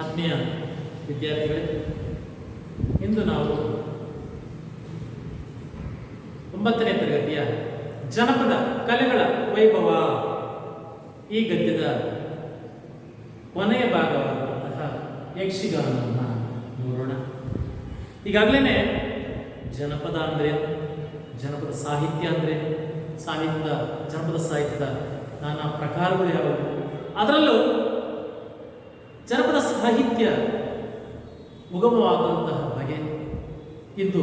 ಆತ್ಮೀಯ ವಿದ್ಯಾರ್ಥಿಗಳೇ, ಇಂದು ನಾವು 9ನೇ ತರಗತಿಯ ಜನಪದ ಕಲೆಗಳ ವೈಭವ ಈ ಗದ್ಯದ ಕೊನೆಯ ಭಾಗವಾದಂತಹ ಯಕ್ಷಗಾನವನ್ನು ನೋಡೋಣ. ಈಗಾಗಲೇ ಜನಪದ ಅಂದರೆ, ಜನಪದ ಸಾಹಿತ್ಯ ಅಂದರೆ, ಜನಪದ ಸಾಹಿತ್ಯದ ನಾನಾ ಪ್ರಕಾರಗಳು ಯಾವುವು, ಅದರಲ್ಲೂ ಜನಪದ ಸಾಹಿತ್ಯ ಉಗಮವಾದಂತಹ ಬಗೆ ಇಂದು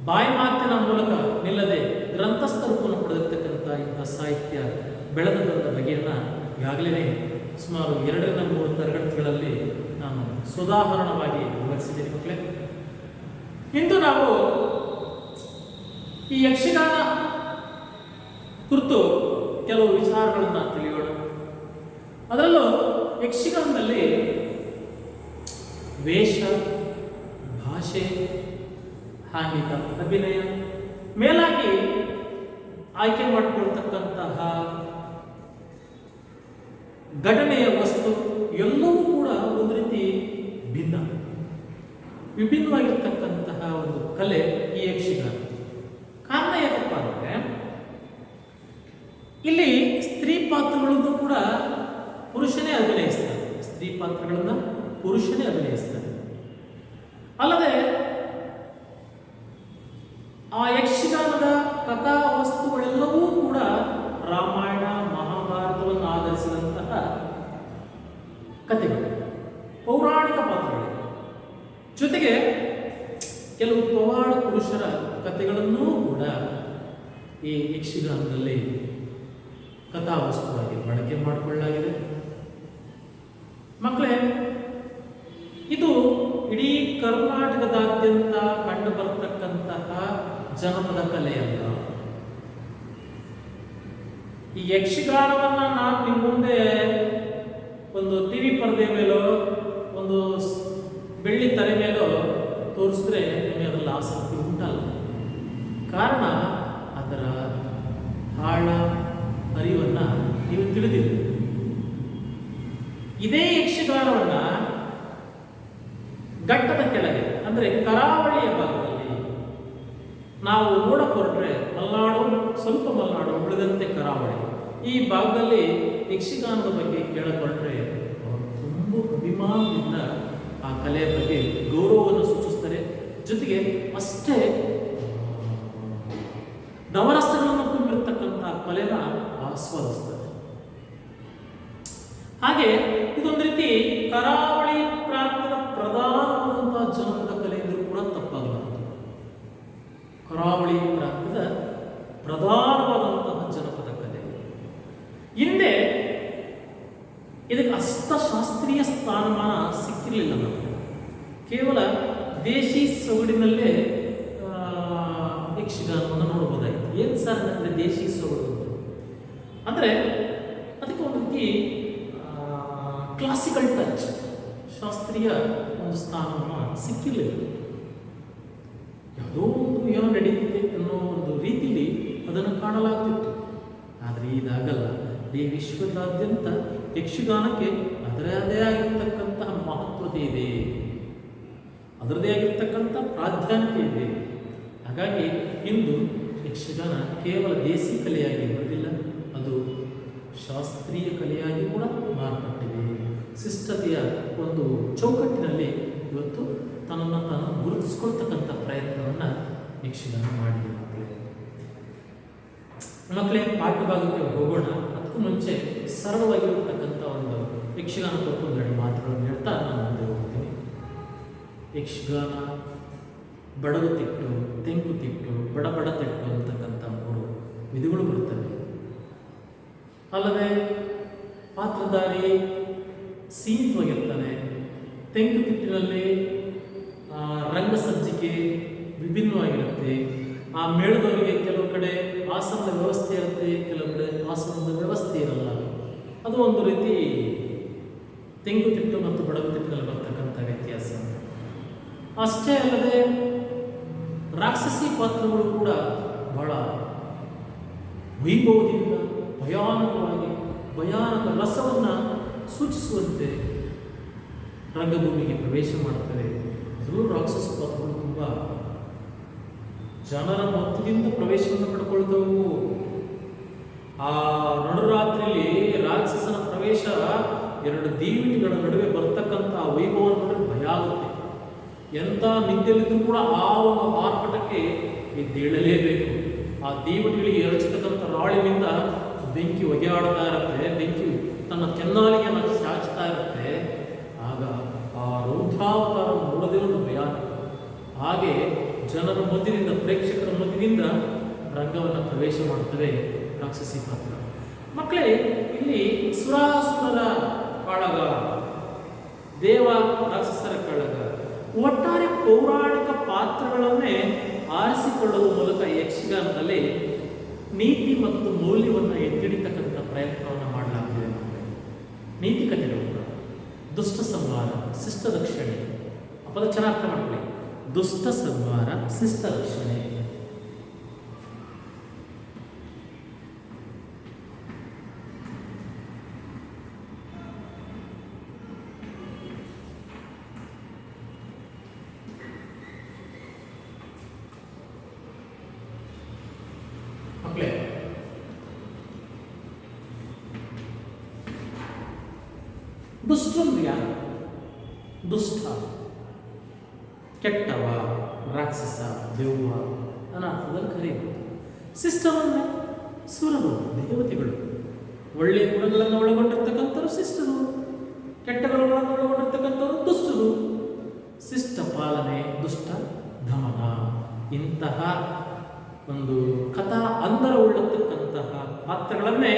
ಬಾಯಿ ಮಾತಿನ ಮೂಲಕ ನಿಲ್ಲದೆ ಗ್ರಂಥಸ್ಥರೂಪವನ್ನು ಪಡೆದಿರ್ತಕ್ಕಂಥ ಇಂಥ ಸಾಹಿತ್ಯ ಬೆಳೆದು ಬಂದ ಬಗೆಯನ್ನು ಈಗಾಗಲೇ ಸುಮಾರು 2ರಿಂದ 3 ತರಗತಿಗಳಲ್ಲಿ ನಾನು ಸುಧಾರಣವಾಗಿ ವಿವರಿಸಿದ್ದೇನೆ ಮಕ್ಕಳೇ. ಇಂದು ನಾವು ಈ ಯಕ್ಷಗಾನ ಕುರಿತು ಕೆಲವು ವಿಚಾರಗಳನ್ನು ತಿಳಿಯೋಣ. ಅದರಲ್ಲೂ ಯಕ್ಷಗಾನದಲ್ಲಿ ವೇಷ, ಭಾಷೆ, ಹಾಂಗಿಕ ಅಭಿನಯ, ಮೇಲಾಗಿ ಆಯ್ಕೆ ಮಾಡಿಕೊಳ್ತಕ್ಕಂತಹ ಘಟನೆಯ ವಸ್ತು ಎಲ್ಲವೂ ಕೂಡ ಒಂದು ರೀತಿ ವಿಭಿನ್ನವಾಗಿರ್ತಕ್ಕಂತಹ ಒಂದು ಕಲೆ ಈ ಯಕ್ಷಗಾನ. ಕಾರಣ ಏನಪ್ಪ ಅಂದರೆ, ಇಲ್ಲಿ ಸ್ತ್ರೀ ಪಾತ್ರಗಳನ್ನು ಕೂಡ ಪುರುಷನೇ ಅಭಿನಯಿಸ್ತಾರೆ. ಸ್ತ್ರೀ ಪಾತ್ರಗಳನ್ನು ಪುರುಷನೇ ಅಭಿನಯಿಸ್ತಾರೆ. ಅಲ್ಲದೆ ಆ ಯಕ್ಷಗಾನದ ಕಥಾ ವಸ್ತುಗಳೆಲ್ಲವೂ ಕೂಡ ರಾಮಾಯಣ ಮಹಾಭಾರತವನ್ನು ಆಧರಿಸಿದಂತಹ ಕಥೆಗಳು, ಪೌರಾಣಿಕ ಪಾತ್ರಗಳು. ಜೊತೆಗೆ ಕೆಲವು ಪವಾಡ ಪುರುಷರ ಕಥೆಗಳನ್ನೂ ಕೂಡ ಈ ಯಕ್ಷಗಾನದಲ್ಲಿ ಕಥಾವಸ್ತುವಾಗಿ ಬಳಕೆ ಮಾಡಿಕೊಳ್ಳಲಾಗಿದೆ. ಮಕ್ಕಳೇ, ಇದು ಇಡೀ ಕರ್ನಾಟಕದಾದ್ಯಂತ ಕಂಡು ಬರತಕ್ಕಂತಹ ಜನಪದ ಕಲೆಯಲ್ಲ. ಈ ಯಕ್ಷಗಾನವನ್ನು ನಾನು ನಿಮ್ಮ ಮುಂದೆ ಒಂದು ಟಿವಿ ಪರದೆ ಮೇಲೋ ಒಂದು ಬೆಳ್ಳಿ ತಲೆ ಮೇಲೋ ತೋರಿಸಿದ್ರೆ ನಿಮಗೆ ಅದರಲ್ಲಿ ಆಸಕ್ತಿ ಉಂಟಲ್ಲ. ಕಾರಣ ಅದರ ಆಳ ಅರಿವನ್ನು ನೀವು ತಿಳಿದಿಲ್ಲ. ಇದೇ ಯಕ್ಷಗಾನವನ್ನು ಘಟ್ಟದ ಕೆಳಗೆ ಅಂದರೆ ಕರಾವಳಿಯ ಭಾಗದಲ್ಲಿ ನಾವು ನೋಡಕ್ಕೆ ಹೊರಟ್ರೆ, ಸ್ವಲ್ಪ ಮಲೆನಾಡು ಉಳಿದಂತೆ ಕರಾವಳಿ ಈ ಭಾಗದಲ್ಲಿ ಯಕ್ಷಗಾನದ ಬಗ್ಗೆ ಕೇಳಕೊಟ್ರೆ ಅವರು ತುಂಬ ಅಭಿಮಾನದಿಂದ ಆ ಕಲೆಯ ಬಗ್ಗೆ ಗೌರವವನ್ನು ಸೂಚಿಸ್ತಾರೆ. ಜೊತೆಗೆ ಅಷ್ಟೇ ನವರಸಗಳನ್ನು ತುಂಬಿರ್ತಕ್ಕಂಥ ಕಲೆನ ಆಸ್ವಾದಿಸ್ತಾರೆ. ಹಾಗೆ ಇದೊಂದು ರೀತಿ ಕರಾವಳಿ ಪ್ರಾಂತ್ಯದ ಪ್ರಧಾನವಾದಂತಹ ಜನಪದ ಕಲೆ ಎಂದರೂ ಕೂಡ ತಪ್ಪಾಗಲಾರದು. ಕರಾವಳಿ ಪ್ರಾಂತ್ಯದ ಪ್ರಧಾನವಾದಂತಹ ಜನಪದ ಕಲೆ. ಹಿಂದೆ ಇದಕ್ಕೆ ಅಷ್ಟಶಾಸ್ತ್ರೀಯ ಸ್ಥಾನಮಾನ ಸಿಕ್ಕಿರಲಿಲ್ಲ. ನಮಗೆ ಕೇವಲ ದೇಶಿ ಸೊಗಡಿನಲ್ಲೇ ಯಕ್ಷಗಾನವನ್ನು ನೋಡ್ಬೋದಾಯಿತು. ಏನು ಸರ್ ಅಂದರೆ ದೇಶಿ ಸೊಗಡು ಅಂದರೆ ಅದಕ್ಕೆ ಒಂದು ರೀತಿ ಕ್ಲಾಸಿಕಲ್ ಟಚ್, ಶಾಸ್ತ್ರೀಯ ಒಂದು ಸ್ಥಾನವನ್ನು ಸಿಕ್ಕಿರಲಿಲ್ಲ. ಯಾವುದೋ ಒಂದು ಏನೋ ನಡೀತಿದೆ ಅನ್ನೋ ಒಂದು ರೀತಿಯಲ್ಲಿ ಅದನ್ನು ಕಾಣಲಾಗ್ತಿತ್ತು. ಆದರೆ ಇದಾಗಲ್ಲ. ಈ ವಿಶ್ವದಾದ್ಯಂತ ಯಕ್ಷಗಾನಕ್ಕೆ ಅದರದೇ ಆಗಿರ್ತಕ್ಕಂತಹ ಮಹತ್ವತೆ ಇದೆ, ಅದರದೇ ಆಗಿರ್ತಕ್ಕಂಥ ಪ್ರಾಧಾನ್ಯತೆ ಇದೆ. ಹಾಗಾಗಿ ಇಂದು ಯಕ್ಷಗಾನ ಕೇವಲ ದೇಸಿ ಕಲೆಯಾಗಿ ಬರುವುದಿಲ್ಲ, ಅದು ಶಾಸ್ತ್ರೀಯ ಕಲೆಯಾಗಿ ಕೂಡ ಮಾರ್ಪಟ್ಟಿದೆ. ಶಿಷ್ಟತೆಯ ಒಂದು ಚೌಕಟ್ಟಿನಲ್ಲಿ ಇವತ್ತು ತನ್ನನ್ನು ತಾನು ಗುರುತಿಸ್ಕೊಳ್ತಕ್ಕಂಥ ಪ್ರಯತ್ನವನ್ನು ಯಕ್ಷಗಾನ ಮಾಡಿದೆ. ಮಕ್ಕಳೇ, ಪಾಠಭಾಗಕ್ಕೆ ಹೋಗೋಣ. ಅದಕ್ಕೂ ಮುಂಚೆ ಸರಳವಾಗಿರತಕ್ಕಂಥ ಒಂದು ಯಕ್ಷಗಾನ ಕುರಿತು 2 ಮಾತುಗಳನ್ನು ಹೇಳ್ತಾ ನಾನು ಮುಂದೆ ಹೋಗ್ತೀನಿ. ಯಕ್ಷಗಾನ ಬಡಗುತಿಟ್ಟು, ತೆಂಕುತಿಟ್ಟು, ಬಡಬಡತಿಟ್ಟು ಅಂತಕ್ಕಂಥ 3 ವಿಧಿಗಳು ಬರ್ತವೆ. ಅಲ್ಲದೆ ಪಾತ್ರಧಾರಿ ಸೀಮಿತವಾಗಿರ್ತಾನೆ. ತೆಂಕುತಿಟ್ಟಿನಲ್ಲಿ ರಂಗಸಜ್ಜಿಕೆ ವಿಭಿನ್ನವಾಗಿರುತ್ತೆ. ಆ ಮೇಳದವರಿಗೆ ಕೆಲವು ಕಡೆ ಆಸನದ ವ್ಯವಸ್ಥೆ ಇರುತ್ತೆ, ಕೆಲವು ಕಡೆ ಆಸನದ ವ್ಯವಸ್ಥೆ ಇರಲ್ಲ. ಅದು ಒಂದು ರೀತಿ ತೆಂಕುತಿಟ್ಟು ಮತ್ತು ಬಡಗುತಿಟ್ಟಿನಲ್ಲಿ ಬರ್ತಕ್ಕಂಥ ವ್ಯತ್ಯಾಸ. ಅಷ್ಟೇ ಅಲ್ಲದೆ ರಾಕ್ಷಸಿ ಪಾತ್ರಗಳು ಕೂಡ ಬಹಳ ವೈಭವದಿಂದ ಭಯಾನಕ ರಸವನ್ನು ಸೂಚಿಸುವಂತೆ ರಂಗಭೂಮಿಗೆ ಪ್ರವೇಶ ಮಾಡ್ತಾರೆ. ಅದರಲ್ಲೂ ರಾಕ್ಷಸ ಪಾತ್ರಗಳು ತುಂಬ ಜನರ ಮೊತ್ತದಿಂದ ಪ್ರವೇಶವನ್ನು ಪಡ್ಕೊಳ್ತವು. ಆ ನಡುರಾತ್ರಿಯಲ್ಲಿ ರಾಕ್ಷಸನ ಪ್ರವೇಶ ಎರಡು ದೀವಿಟಿಗಳ ನಡುವೆ ಬರ್ತಕ್ಕಂಥ ವೈಭವ ನೋಡಿದ್ರೆ ಭಯ ಆಗುತ್ತೆ. ಎಂಥ ನಿದ್ದೆಯಲ್ಲಿದ್ದರೂ ಕೂಡ ಆ ಒಂದು ಆರ್ಭಟಕ್ಕೆ ಎದ್ದೇಳಲೇಬೇಕು. ಆ ದೀವಟಿಗಳಿಗೆ ಎರಚಿರ್ತಕ್ಕಂಥ ರಾಳಿನಿಂದ ಬೆಂಕಿ ಒಗೆಯಾಡ್ತಾ ಇರುತ್ತೆ, ಬೆಂಕಿ ತನ್ನ ಕೆನ್ನಾಲಿಗೆಯನ್ನು ಚಾಚ್ತಾ ಇರುತ್ತೆ. ಆಗ ಆ ರೌದ್ರಾವತಾರ ನೋಡದೇ ಒಂದು ಭಯಾನಕ. ಹಾಗೆ ಜನರ ಮಧ್ಯದಿಂದ, ಪ್ರೇಕ್ಷಕರ ಮಧ್ಯದಿಂದ ರಂಗವನ್ನು ಪ್ರವೇಶ ಮಾಡುತ್ತವೆ ರಾಕ್ಷಸಿ ಪಾತ್ರ. ಮಕ್ಕಳೇ, ಇಲ್ಲಿ ಸುರಾಸುರರ ಕಾಳಗ, ದೇವ ರಾಕ್ಷಸರ ಕಾಳಗ, ಒಟ್ಟಾರೆ ಪೌರಾಣಿಕ ಪಾತ್ರಗಳನ್ನೇ ಆರಿಸಿಕೊಳ್ಳುವ ಮೂಲಕ ಯಕ್ಷಗಾನದಲ್ಲಿ ನೀತಿ ಮತ್ತು ಮೌಲ್ಯವನ್ನು ಎತ್ತಿಡಿತಕ್ಕಂಥ ಪ್ರಯತ್ನವನ್ನು ಮಾಡಲಾಗಿದೆ. ನೀತಿ ಕಥೆಗಳು, ದುಷ್ಟ ಸಂಹಾರ, ಶಿಷ್ಟ ರಕ್ಷಣೆ, ಆ ಪದ ಚೆನ್ನಾಗಿ ಅರ್ಥ ಮಾಡ್ಕೊಳ್ಳಿ. ದುಷ್ಟ ಸಂಹಾರ, ಶಿಷ್ಟ ರಕ್ಷಣೆ. ಮಕ್ಕಳೇ, ದುಷ್ಟಂದ್ರೆ ಯಾರು? ದುಷ್ಟ, ಕೆಟ್ಟವ, ರಾಕ್ಷಸ, ದೆವ್ವ ಅನ್ನೋ ಅರ್ಥದಲ್ಲಿ ಕರೆಯುವುದು. ಶಿಷ್ಟವಂದ್ರೆ ಸುರರು, ದೇವತೆಗಳು, ಒಳ್ಳೆಯ ಗುಣಗಳನ್ನು ಒಳಗೊಂಡಿರ್ತಕ್ಕಂಥವ್ರು ಶಿಷ್ಟರು, ಕೆಟ್ಟ ಗುಣಗಳನ್ನು ಒಳಗೊಂಡಿರ್ತಕ್ಕಂಥವ್ರು ದುಷ್ಟರು. ಶಿಷ್ಟ ಪಾಲನೆ, ದುಷ್ಟ ದಮನ, ಇಂತಹ ಒಂದು ಕಥಾ ಅಂತರ ಉಳ್ಳತಕ್ಕಂತಹ ಪಾತ್ರಗಳನ್ನೇ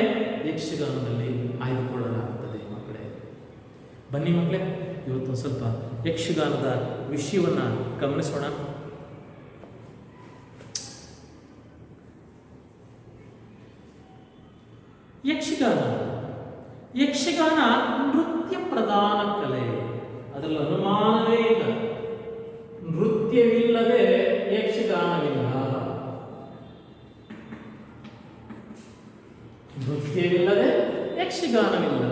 ಯಕ್ಷಗಾನದಲ್ಲಿ ಆಯ್ದುಕೊಳ್ಳಲಾಗುತ್ತದೆ. ಮಕ್ಕಳೇ, ಬನ್ನಿ ಮಕ್ಕಳೇ, ಇವತ್ತು ಸ್ವಲ್ಪ ಯಕ್ಷಗಾನದ ವಿಷಯವನ್ನು ಗಮನಿಸೋಣ. ಯಕ್ಷಗಾನ ನೃತ್ಯ ಪ್ರಧಾನ ಕಲೆ, ಅದರಲ್ಲಿ ಅನುಮಾನವೇ ಇಲ್ಲ. ನೃತ್ಯವಿಲ್ಲದೆ ಯಕ್ಷಗಾನವಿಲ್ಲ, ನೃತ್ಯವಿಲ್ಲದೆ ಯಕ್ಷಗಾನವಿಲ್ಲ.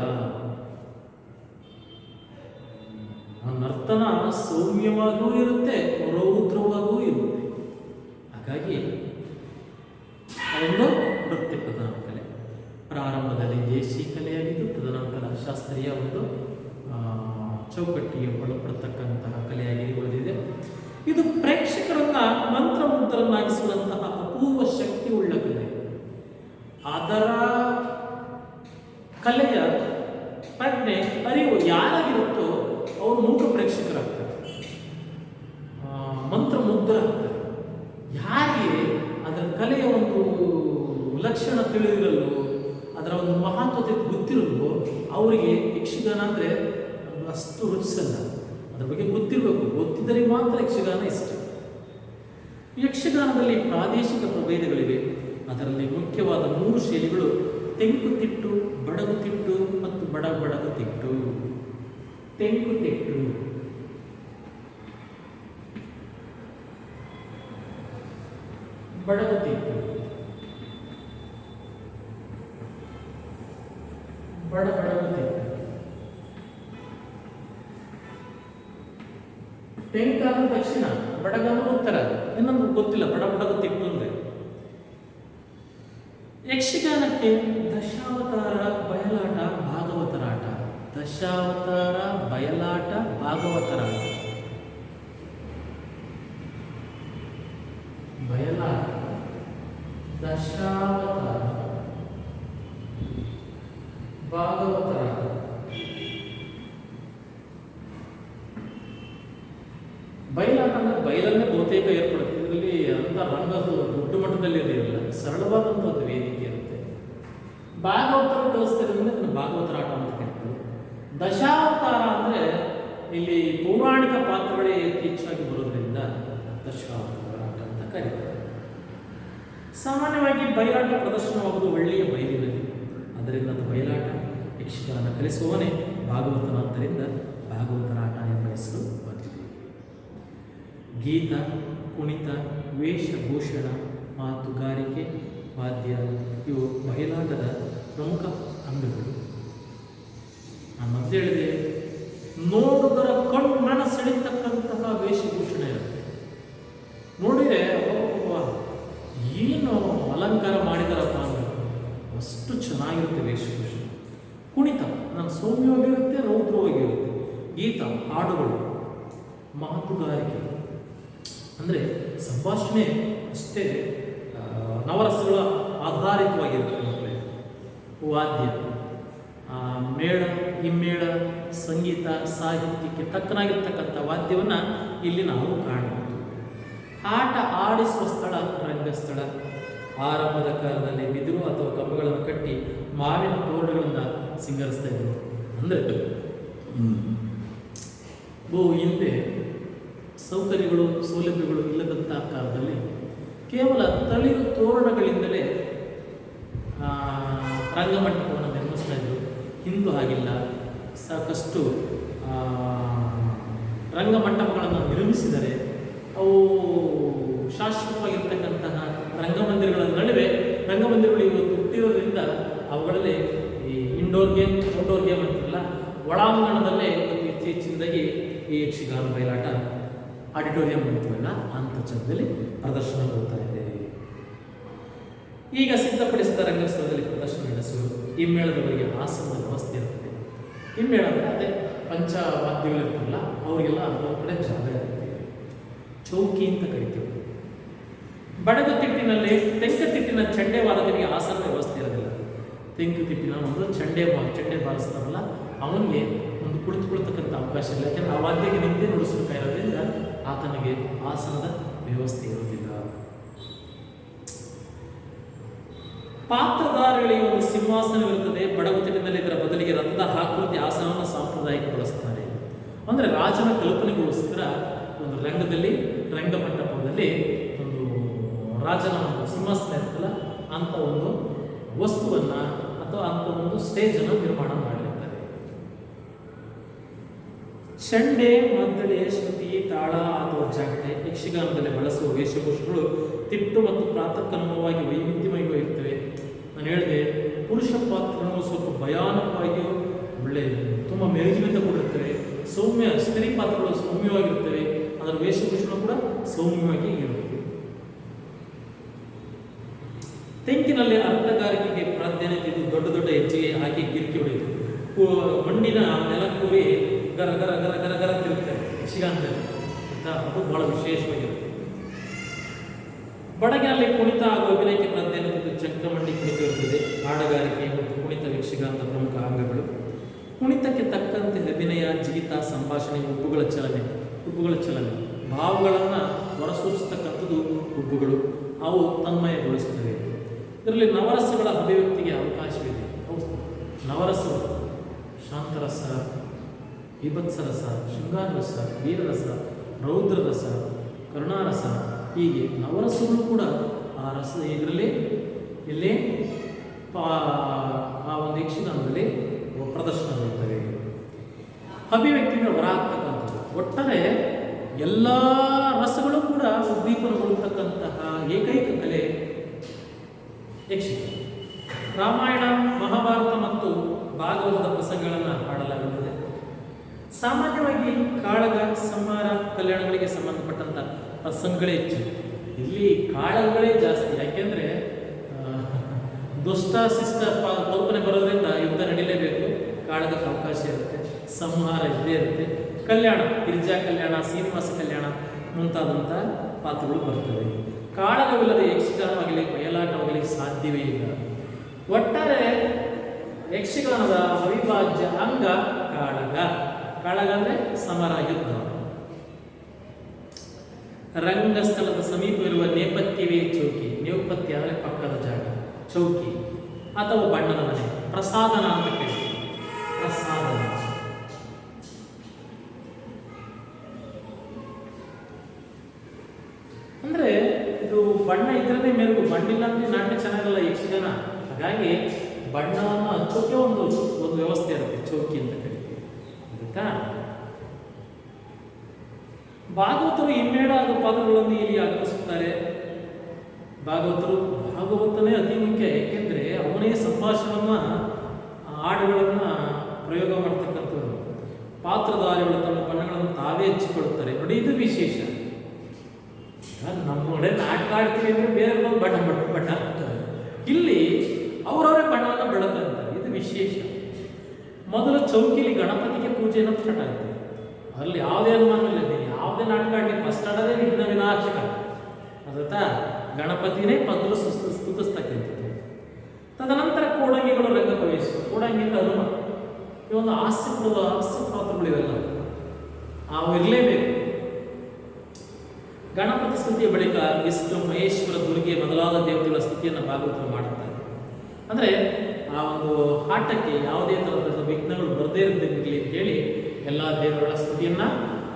ಆ ನರ್ತನ ಸೌಮ್ಯವಾಗೂ ಇರುತ್ತೆ, ರೌದ್ರವಾಗೂ ಇರುತ್ತೆ. ಹಾಗಾಗಿ ಅದೊಂದು ನೃತ್ಯ ಪ್ರಧಾನ ಕಲೆ. ಪ್ರಾರಂಭದಲ್ಲಿ ದೇಶಿ ಕಲೆಯಾಗಿದ್ದು, ತದನಂತರ ಶಾಸ್ತ್ರೀಯ ಒಂದು ಚೌಕಟ್ಟಿಗೆ ಒಳಪಡತಕ್ಕಂತಹ ಕಲೆಯಾಗಿ ಉಳಿದಿದೆ. ಇದು ಪ್ರೇಕ್ಷಕರನ್ನ ಮಂತ್ರಮುಗ್ಧರನ್ನಾಗಿಸುವಂತಹ ಅಪೂರ್ವ ಶಕ್ತಿ ಉಳ್ಳ ಕಲೆ. ಅದರ ಕಲೆಯ ಪ್ರಜ್ಞೆ, ಅರಿವು ಯಾರಾಗಿರುತ್ತೋ ಅವರು ಮೂಕ ಪ್ರೇಕ್ಷಕರಾಗ್ತಾರೆ, ಮಂತ್ರಮುಗ್ಧರಾಗ್ತಾರೆ. ಯಾರಿಗೆ ಅದರ ಕಲೆಯ ಒಂದು ಲಕ್ಷಣ ತಿಳಿದಿರಲು, ಅದರ ಒಂದು ಮಹತ್ವತೆ ಗೊತ್ತಿರಲು, ಅವರಿಗೆ ಯಕ್ಷಗಾನ ಅಂದರೆ ಅಷ್ಟು ರುಚಿಸಲ್ಲ. ಅದ್ರ ಬಗ್ಗೆ ಗೊತ್ತಿರಬೇಕು, ಗೊತ್ತಿದ್ದರೆ ಮಾತ್ರ ಯಕ್ಷಗಾನ ಇಷ್ಟ. ಯಕ್ಷಗಾನದಲ್ಲಿ ಪ್ರಾದೇಶಿಕ ಪ್ರಭೇದಗಳಿವೆ. ಅದರಲ್ಲಿ ಮುಖ್ಯವಾದ 3 ಶೈಲಿಗಳು: ತೆಂಕುತಿಟ್ಟು, ಬಡಗುತಿಟ್ಟು ಮತ್ತು ಬಡಬಡಗುತಿಟ್ಟು. ತೆಂಕುತಿಟ್ಟು, ಬಡಗುತಿಟ್ಟು, ಬಡಬಡಗುತಿಟ್ಟು. ತೆಂಕಾಲ ದಕ್ಷಿಣ, ಬಡಗನ ಉತ್ತರ. ಇನ್ನೊಂದು ಗೊತ್ತಿಲ್ಲ, ಬಡಬಡಗುತಿಟ್ಟು ಅಂದ್ರೆ. ಯಕ್ಷಗಾನಕ್ಕೆ ದಶಾವತಾರ, ಬಯಲಾಟ, ಭಾಗವತರಾಟ. ದಶಾವತಾರ, ಬಯಲಾಟ, ಭಾಗವತರಾಟ. ಬಯಲಾಟ, ದಶಾವತಾರ, ಭಾಗವತರಾಟ. ಬಯಲಾಟ ಅಂದರೆ ಬಯಲನ್ನೇ ಬಹುತೇಕ ಏರ್ಪಡುತ್ತೆ. ಇದರಲ್ಲಿ ಅಂತ ರಂಗದು ದೊಡ್ಡ ಮಟ್ಟದಲ್ಲಿ ಇರಲಿಲ್ಲ, ಸರಳವಾದಂಥ ಒಂದು ವೇದಿಕೆ ಇರುತ್ತೆ. ಭಾಗವತರ ಕಲಿಸ್ತಿರೋದ್ರಿಂದ ಭಾಗವತರಾಟ ಅಂತ ಕರೀತಾರೆ. ದಶಾವತಾರ ಅಂದರೆ ಇಲ್ಲಿ ಪೌರಾಣಿಕ ಪಾತ್ರಗಳೇ ಹೆಚ್ಚಾಗಿ ಬರೋದ್ರಿಂದ ದಶಾವತಾರಾಟ ಅಂತ ಕರೀತಾರೆ. ಸಾಮಾನ್ಯವಾಗಿ ಬಯಲಾಟ ಪ್ರದರ್ಶನವಾಗುವುದು ಒಳ್ಳೆಯ ಬಯಲಿನಲ್ಲಿ, ಅದರಿಂದ ಅದು ಬಯಲಾಟ. ಯಕ್ಷಗಾನ ಕಲಿಸುವವನೇ ಭಾಗವತನಾದ್ದರಿಂದ ಭಾಗವತರಾಟ ಎಂಬ ಹೆಸರು ಬಂದಿದೆ. ಗೀತ, ಕುಣಿತ, ವೇಷಭೂಷಣ, ಮಾತುಗಾರಿಕೆ, ವಾದ್ಯ ಇವು ಬಯಲಾಟದ ಪ್ರಮುಖ ಅಂಗಗಳು. ನಮ್ಮ ಮೊದಲು ಹೇಳಿದೆ, ನೋಡುಗರ ಕಣ್ಣನ್ನು ಸೆಳೀತಕ್ಕಂತಹ ವೇಷಭೂಷಣ ಇರುತ್ತೆ. ನೋಡಿದರೆ ಏನು ಅಲಂಕಾರ ಮಾಡಿದಾರಪ್ಪ ಅಂದ್ರೆ ಅಷ್ಟು ಚೆನ್ನಾಗಿರುತ್ತೆ ವೇಷಭೂಷಣ. ಕುಣಿತ ನಾನು ಸೌಮ್ಯವಾಗಿರುತ್ತೆ, ರೌದ್ರವಾಗಿರುತ್ತೆ. ಗೀತ, ಹಾಡುಗಳು, ಮಾತುಗಾರಿಕೆ ಅಂದರೆ ಸಂಭಾಷಣೆ ಅಷ್ಟೇ ನವರಸಗಳ ಆಧಾರಿತವಾಗಿರುತ್ತೆ. ಮಕ್ಕಳೇ, ವಾದ್ಯ, ಮೇಳ, ಹಿಮ್ಮೇಳ, ಸಂಗೀತ, ಸಾಹಿತ್ಯಕ್ಕೆ ತಕ್ಕನಾಗಿರ್ತಕ್ಕಂಥ ವಾದ್ಯವನ್ನು ಇಲ್ಲಿ ನಾವು ಕಾಣಬಹುದು. ಆಟ ಆಡಿಸುವ ಸ್ಥಳ ರಂಗಸ್ಥಳ. ಆರಂಭದ ಕಾಲದಲ್ಲಿ ಬಿದಿರು ಅಥವಾ ಕಂಬಗಳನ್ನು ಕಟ್ಟಿ ಮಾವಿನ ತೋರಣಗಳಿಂದ ಸಿಂಗರಿಸ್ತಾ ಇದ್ರು. ಅಂದರೆ ಹಿಂದೆ ಸೌಕರ್ಯಗಳು, ಸೌಲಭ್ಯಗಳು ಇಲ್ಲದಂಥ ಕಾಲದಲ್ಲಿ ಕೇವಲ ತಳಿರು ತೋರಣಗಳಿಂದಲೇ ರಂಗಮಂಟಪವನ್ನು ನಿರ್ಮಿಸ್ತಾ ಇದ್ರು. ಇಂದು ಹಾಗಿಲ್ಲ. ಸಾಕಷ್ಟು ರಂಗಮಂಟಪಗಳನ್ನು ನಿರ್ಮಿಸಿದರೆ ಅವು ಶಾಶ್ವತವಾಗಿರ್ತಕ್ಕಂತಹ ರಂಗಮಂದಿರಗಳ ನಡುವೆ ರಂಗಮಂದಿರಗಳು ಇವತ್ತು ಹುಟ್ಟಿರೋದ್ರಿಂದ ಅವುಗಳಲ್ಲಿ ಈ ಇಂಡೋರ್ ಗೇಮ್, ಔಟ್ಡೋರ್ ಗೇಮ್ ಅಂತಿಲ್ಲ, ಒಳಾಂಗಣದಲ್ಲೇ ಇತ್ತೀಚಿನದಾಗಿ ಈ ಯಕ್ಷಗಾನ, ಬಯಲಾಟ, ಆಡಿಟೋರಿಯಂ ಅಂತೀವಲ್ಲ ಅಂಥ ಜಾಗದಲ್ಲಿ ಪ್ರದರ್ಶನಗೊಳ್ತಾ ಇದೆ. ಈಗ ಸಿದ್ಧಪಡಿಸಿದ ರಂಗಸ್ಥಳದಲ್ಲಿ ಪ್ರದರ್ಶನ ನಡೆಸುವುದು. ಹಿಮ್ಮೇಳದವರಿಗೆ ಆಸನದ ವ್ಯವಸ್ಥೆ ಇರ್ತದೆ. ಹಿಮ್ಮೇಳ ಅಂದರೆ ಅದೇ ಪಂಚವಾದ್ಯಗಳಿರ್ತಲ್ಲ, ಅವರಿಗೆಲ್ಲ ಅದೊಂದು ಕಡೆ ಜಾಗ ಇರುತ್ತೆ. ಚೌಕಿ ಅಂತ ಕರಿತೀವಿ. ಬಡಗು ತಿಟ್ಟಿನಲ್ಲಿ ತೆಂಕತಿಟ್ಟಿನ ಚಂಡೆ ವಾದಕನಿಗೆ ಆಸನದ ವ್ಯವಸ್ಥೆ ಇರೋದಿಲ್ಲ. ತೆಂಕು ತಿಟ್ಟಿನ ಒಂದು ಚಂಡೆ ಬಾರಿಸ್ತಾರಲ್ಲ, ಅವನಿಗೆ ಒಂದು ಕುಳಿತುಕೊಳ್ತಕ್ಕಂಥ ಅವಕಾಶ ಇಲ್ಲ. ಯಾಕೆಂದರೆ ಆ ವಾದ್ಯಕ್ಕೆ ನಿಂತೆ ನುಡಿಸಬೇಕಾಗಿರೋದ್ರಿಂದ ಆತನಿಗೆ ಆಸನದ ವ್ಯವಸ್ಥೆ ಇರುವುದಿಲ್ಲ. ಪಾತ್ರಧಾರಿಗಳಿಗೆ ಒಂದು ಸಿಂಹಾಸನವಿರುತ್ತದೆ. ಬಡಗುತಿಟ್ಟಿನಲ್ಲಿ ಇದರ ಬದಲಿಗೆ ರಥದ ಆಕೃತಿ ಆಸನವನ್ನು ಸಾಂಪ್ರದಾಯಿಕಗೊಳಿಸ್ತಾರೆ. ಅಂದರೆ ರಾಜನ ಕಲ್ಪನೆಗೋಸ್ಕರ ಒಂದು ರಂಗದಲ್ಲಿ, ರಂಗಮಂಟಪದಲ್ಲಿ ಒಂದು ರಾಜನ ಒಂದು ಸಿಂಹಾಸನ ಇರುತ್ತಲ್ಲ ಅಂಥ ಒಂದು ವಸ್ತುವನ್ನು ಅಥವಾ ಅಂಥ ಒಂದು ಸ್ಟೇಜನ್ನು ನಿರ್ಮಾಣ ಮಾಡಿರ್ತಾರೆ. ಚಂಡೆ, ಮದ್ದಳೆ, ಶ್ರುತಿ, ತಾಳ ಅಥವಾ ಜಾಗಟೆ ಯಕ್ಷಗಾನದಲ್ಲಿ ಬಳಸುವ ವೇಷಭೂಷಣಗಳು ತಿಟ್ಟು ಮತ್ತು ಪ್ರಾತಃಕ್ರಮವಾಗಿ ವೈವಿಧ್ಯಮಯವಾಗಿರ್ತವೆ. ನಾನು ಹೇಳಿದೆ, ಪುರುಷ ಪಾತ್ರಗಳು ಸ್ವಲ್ಪ ಭಯಾನಕವಾಗಿಯೂ ಒಳ್ಳೆ ತುಂಬ ಮೆರುಗಿನಿಂದ ಕೂಡಿರ್ತವೆ. ಸೌಮ್ಯ ಸ್ತ್ರೀ ಪಾತ್ರಗಳು ಸೌಮ್ಯವಾಗಿರ್ತವೆ. ಅದರ ವೇಷಭೂಷಣ ಕೂಡ ಸೌಮ್ಯವಾಗಿ ಇರುತ್ತೆ. ತೆಂಕಿನಲ್ಲಿ ಅರ್ಥಗಾರಿಕೆಗೆ ಪ್ರಾಧಾನ್ಯತೆ ಇದ್ದು ದೊಡ್ಡ ದೊಡ್ಡ ಹೆಜ್ಜೆಗೆ ಹಾಕಿ ಗಿರಿಕೆ ಹೊಡೆಯುವುದು. ಮಣ್ಣಿನ ನೆಲ ಕೂರಿ ಗರ ಗರ ಗರ ಗರ ಗರ ತಿರುಗ್ತಾರೆ ಯಕ್ಷಗಾನದಲ್ಲಿ. ಅದು ಬಹಳ ವಿಶೇಷವಾಗಿರುತ್ತೆ. ಬಡಗಿನಲ್ಲಿ ಕುಣಿತ ಹಾಗೂ ಅಭಿನಯಕ್ಕೆ ಪ್ರಾಧಾನ್ಯತೆ ಇದ್ದು ಚಕ್ರಮಂಡಿ ಕುಣಿತ ಇರುತ್ತದೆ. ಹಾಡುಗಾರಿಕೆ ಮತ್ತು ಕುಣಿತ ಯಕ್ಷಗಾನದ ಪ್ರಮುಖ ಅಂಗಗಳು. ಕುಣಿತಕ್ಕೆ ತಕ್ಕಂತೆ ಅಭಿನಯ, ಜಿಗಿತ, ಸಂಭಾಷಣೆ, ಉಬ್ಬುಗಳ ಚಲನೆ ಭಾವಗಳನ್ನು ಹೊರಸೂಚಿಸ್ತಕ್ಕಂಥದ್ದು ಉಬ್ಬುಗಳು. ಅವು ತನ್ಮಯಗೊಳಿಸುತ್ತವೆ. ಇದರಲ್ಲಿ ನವರಸಗಳ ಅಭಿವ್ಯಕ್ತಿಗೆ ಅವಕಾಶವಿದೆ. ನವರಸಗಳು ಶಾಂತರಸ, ವಿಭತ್ಸರಸ, ಶೃಂಗಾರರಸ, ವೀರರಸ, ರೌದ್ರರಸ, ಕರುಣಾರಸ, ಹೀಗೆ ನವರಸಗಳು ಕೂಡ ಆ ರಸ ಇದರಲ್ಲಿ ಇಲ್ಲಿ ಆ ಒಂದು ಯಕ್ಷಗಾನದಲ್ಲಿ ಪ್ರದರ್ಶನಗೊಳ್ಳುತ್ತವೆ. ಅಭಿವ್ಯಕ್ತಿಯಿಂದ ಹೊರಹಾಕ್ತಕ್ಕಂಥದ್ದು. ಒಟ್ಟಾರೆ ಎಲ್ಲ ರಸಗಳು ಕೂಡ ಉದ್ದೀಪನಗೊಳ್ಳತಕ್ಕಂತಹ ಏಕೈಕ ಕಲೆ ಯಕ್ಷಗಾನ. ರಾಮಾಯಣ, ಮಹಾಭಾರತ ಮತ್ತು ಭಾಗವತದ ಪ್ರಸಂಗಗಳನ್ನು ಹಾಡಲಾಗುತ್ತದೆ. ಸಾಮಾನ್ಯವಾಗಿ ಕಾಳಗ, ಸಂಹಾರ, ಕಲ್ಯಾಣಗಳಿಗೆ ಸಂಬಂಧಪಟ್ಟಂಥ ಪ್ರಸಂಗಗಳೇ ಹೆಚ್ಚು. ಇಲ್ಲಿ ಕಾಳಗಗಳೇ ಜಾಸ್ತಿ. ಯಾಕೆಂದರೆ ದುಷ್ಟ ಶಿಷ್ಟ ಕಲ್ಪನೆ ಬರೋದ್ರಿಂದ ಯುದ್ಧ ನಡೀಲೇಬೇಕು. ಕಾಳಗಕ್ಕೆ ಅವಕಾಶ ಇರುತ್ತೆ, ಸಂಹಾರ ಇದ್ದೇ ಇರುತ್ತೆ. ಕಲ್ಯಾಣ, ಗಿರಿಜಾ ಕಲ್ಯಾಣ, ಶ್ರೀನಿವಾಸ ಕಲ್ಯಾಣ ಮುಂತಾದಂಥ ಪಾತ್ರಗಳು ಬರ್ತವೆ. ಕಾಳಗವಿಲ್ಲದೆ ಯಕ್ಷಗಾನವಾಗಲಿ ಬಯಲಾಟವಾಗಲಿ ಸಾಧ್ಯವೇ ಇಲ್ಲ. ಒಟ್ಟಾರೆ ಯಕ್ಷಗಾನದ ಅವಿಭಾಜ್ಯ ಅಂಗ ಕಾಳಗ. ಕಾಳಗ ಅಂದರೆ ಸಮರ, ಯುದ್ಧ. ರಂಗಸ್ಥಳದ ಸಮೀಪವಿರುವ ನೇಪಥ್ಯವೇ ಚೌಕಿ. ನೇಪಥ್ಯ ಅಂದರೆ ಪಕ್ಕದ ಜಾಗ, ಚೌಕಿ ಅಥವಾ ಬಣ್ಣದ ಮನೆ. ಪ್ರಸಾದನ ಅಂತ ಕೇಳಿ, ಪ್ರಸಾದನ ಅಂದರೆ ಇದು ಬಣ್ಣ ಇದ್ರೇ ಮೆರುಗು. ಬಣ್ಣಿಲ್ಲ ಅಂದರೆ ನಾಟ್ಯ ಚೆನ್ನಾಗಲ್ಲ ಯಕ್ಷಗಾನ. ಹಾಗಾಗಿ ಬಣ್ಣವನ್ನು ಹಚ್ಚೋಕೆ ಒಂದು ವ್ಯವಸ್ಥೆ ಇರುತ್ತೆ, ಚೌಕಿ ಅಂತ ಕರೀತೀವಿ. ಆಯ್ತಾ? ಭಾಗವತರು ಹಿಮ್ಮೇಳ ಹಾಗೂ ಪಾತ್ರಗಳನ್ನು ಇಲ್ಲಿ ಆಗಮಿಸುತ್ತಾರೆ. ಭಾಗವತನೇ ಅತಿ ಮುಖ್ಯ. ಏಕೆಂದರೆ ಅವನೇ ಸಂಭಾಷಣೆಯನ್ನು, ಹಾಡುಗಳನ್ನು ಪ್ರಯೋಗ ಮಾಡ್ತಕ್ಕಂಥದ್ದು. ಪಾತ್ರಧಾರಿಗಳು ತಮ್ಮ ಬಣ್ಣಗಳನ್ನು ತಾವೇ ಹಚ್ಚಿಕೊಳ್ಳುತ್ತಾರೆ. ನೋಡಿ, ಇದು ವಿಶೇಷ. ನಮ್ಮ ಕಡೆ ನಾಟಕ ಆಡ್ತೀವಿ ಅಂದ್ರೆ ಬೇರೆ ಬಣ್ಣ ಹಾಕ್ತಾರೆ. ಇಲ್ಲಿ ಅವರವರೇ ಬಣ್ಣವನ್ನು ಬೆಳಕಂತಾರೆ. ಇದು ವಿಶೇಷ. ಮೊದಲು ಚೌಕಿಲಿ ಗಣಪತಿಗೆ ಪೂಜೆಯನ್ನು ಸ್ಟಾರ್ಟ್ ಆಗುತ್ತೆ. ಅಲ್ಲಿ ಯಾವುದೇ ಅನುಮಾನ ಇಲ್ಲ. ಯಾವುದೇ ನಾಟಕ ಆಡಲಿ ಫಸ್ಟ್ ಆಡೋದೇ ವಿಘ್ನ ವಿನಾಶಕ. ಅದಾ ಗಣಪತಿನೇ ಮೊದಲು ಸ್ತುತಿಸ್ತಕ್ಕಂಥದ್ದು. ತದನಂತರ ಕೋಡಂಗಿಗಳು ರಂಗ ಪ್ರವೇಶ. ಕೋಡಂಗಿಯಿಂದ ಹನುಮ. ಈ ಒಂದು ಹಾಸ್ಯ ಪಾತ್ರಗಳಿವೆಲ್ಲ ಅವು ಇರಲೇಬೇಕು. ಗಣಪತಿ ಸ್ತುತಿಯ ಬಳಿಕ ವಿಷ್ಣು, ಮಹೇಶ್ವರ, ದುರ್ಗೆ ಮೊದಲಾದ ದೇವತೆಗಳ ಸ್ತುತಿಯನ್ನು ಭಾಗವತರು ಮಾಡುತ್ತಾರೆ. ಅಂದರೆ ಆ ಒಂದು ಆಟಕ್ಕೆ ಯಾವುದೇ ಥರದ ವಿಘ್ನಗಳು ಬರದೇ ಇರದಿರಲಿ ಅಂತೇಳಿ ಎಲ್ಲ ದೇವರುಗಳ ಸ್ತುತಿಯನ್ನು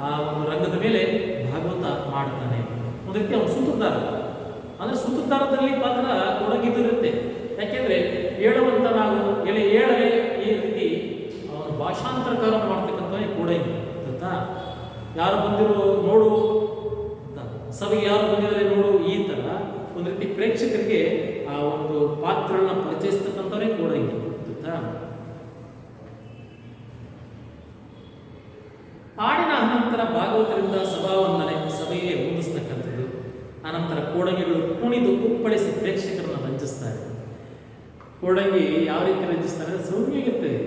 ಆ ಒಂದು ರಂಗದ ಮೇಲೆ ಭಾಗವತ ಮಾಡ್ತಾನೆ. ಒಂದು ರೀತಿ ಅವನು ಸೂತ್ರಧಾರ. ಅಂದರೆ ಸೂತ್ರಧಾರದಲ್ಲಿ ಪಾತ್ರ ಕೊಡಗಿದಿರುತ್ತೆ. ಯಾಕೆಂದರೆ ಹೇಳುವಂಥ ನಾವು ಹೇಳಲೇ ಈ ರೀತಿ ಅವನು ಭಾಷಾಂತರಕಾರ ಮಾಡ್ತಕ್ಕಂಥವೇ ಕೋಡಂಗಿ. ಗೊತ್ತಾ? ಯಾರು ಬಂದಿರೋ ನೋಡು, ಸಭೆಗೆ ಯಾರು ಬಂದಿದ್ದಾರೆ ನೋಡು, ಈ ಥರ ಒಂದು ರೀತಿ ಪ್ರೇಕ್ಷಕರಿಗೆ ಆ ಒಂದು ಪಾತ್ರಗಳನ್ನ ಪರಿಚಯಿಸ್ತಕ್ಕಂಥವರೇ ಕೋಡಂಗಿ. ಗೊತ್ತಾ? ಹಾಡಿನ ಅನಂತರ ಭಾಗವತರಿಂದ ಸಭಾವಂದನೆ, ಸಭೆಗೆ ಹೊಂದಿಸ್ತಕ್ಕಂಥದ್ದು. ಅನಂತರ ಕೋಡಂಗಿಗಳು ಕುಣಿದು ಕುಪ್ಪಳಿಸಿ ಪ್ರೇಕ್ಷಕರನ್ನು ರಂಜಿಸ್ತಾರೆ. ಕೋಡಂಗಿ ಯಾವ ರೀತಿ ರಂಜಿಸ್ತಾರೆ? ಸೌಮ್ಯಗಿರ್ತದೆ.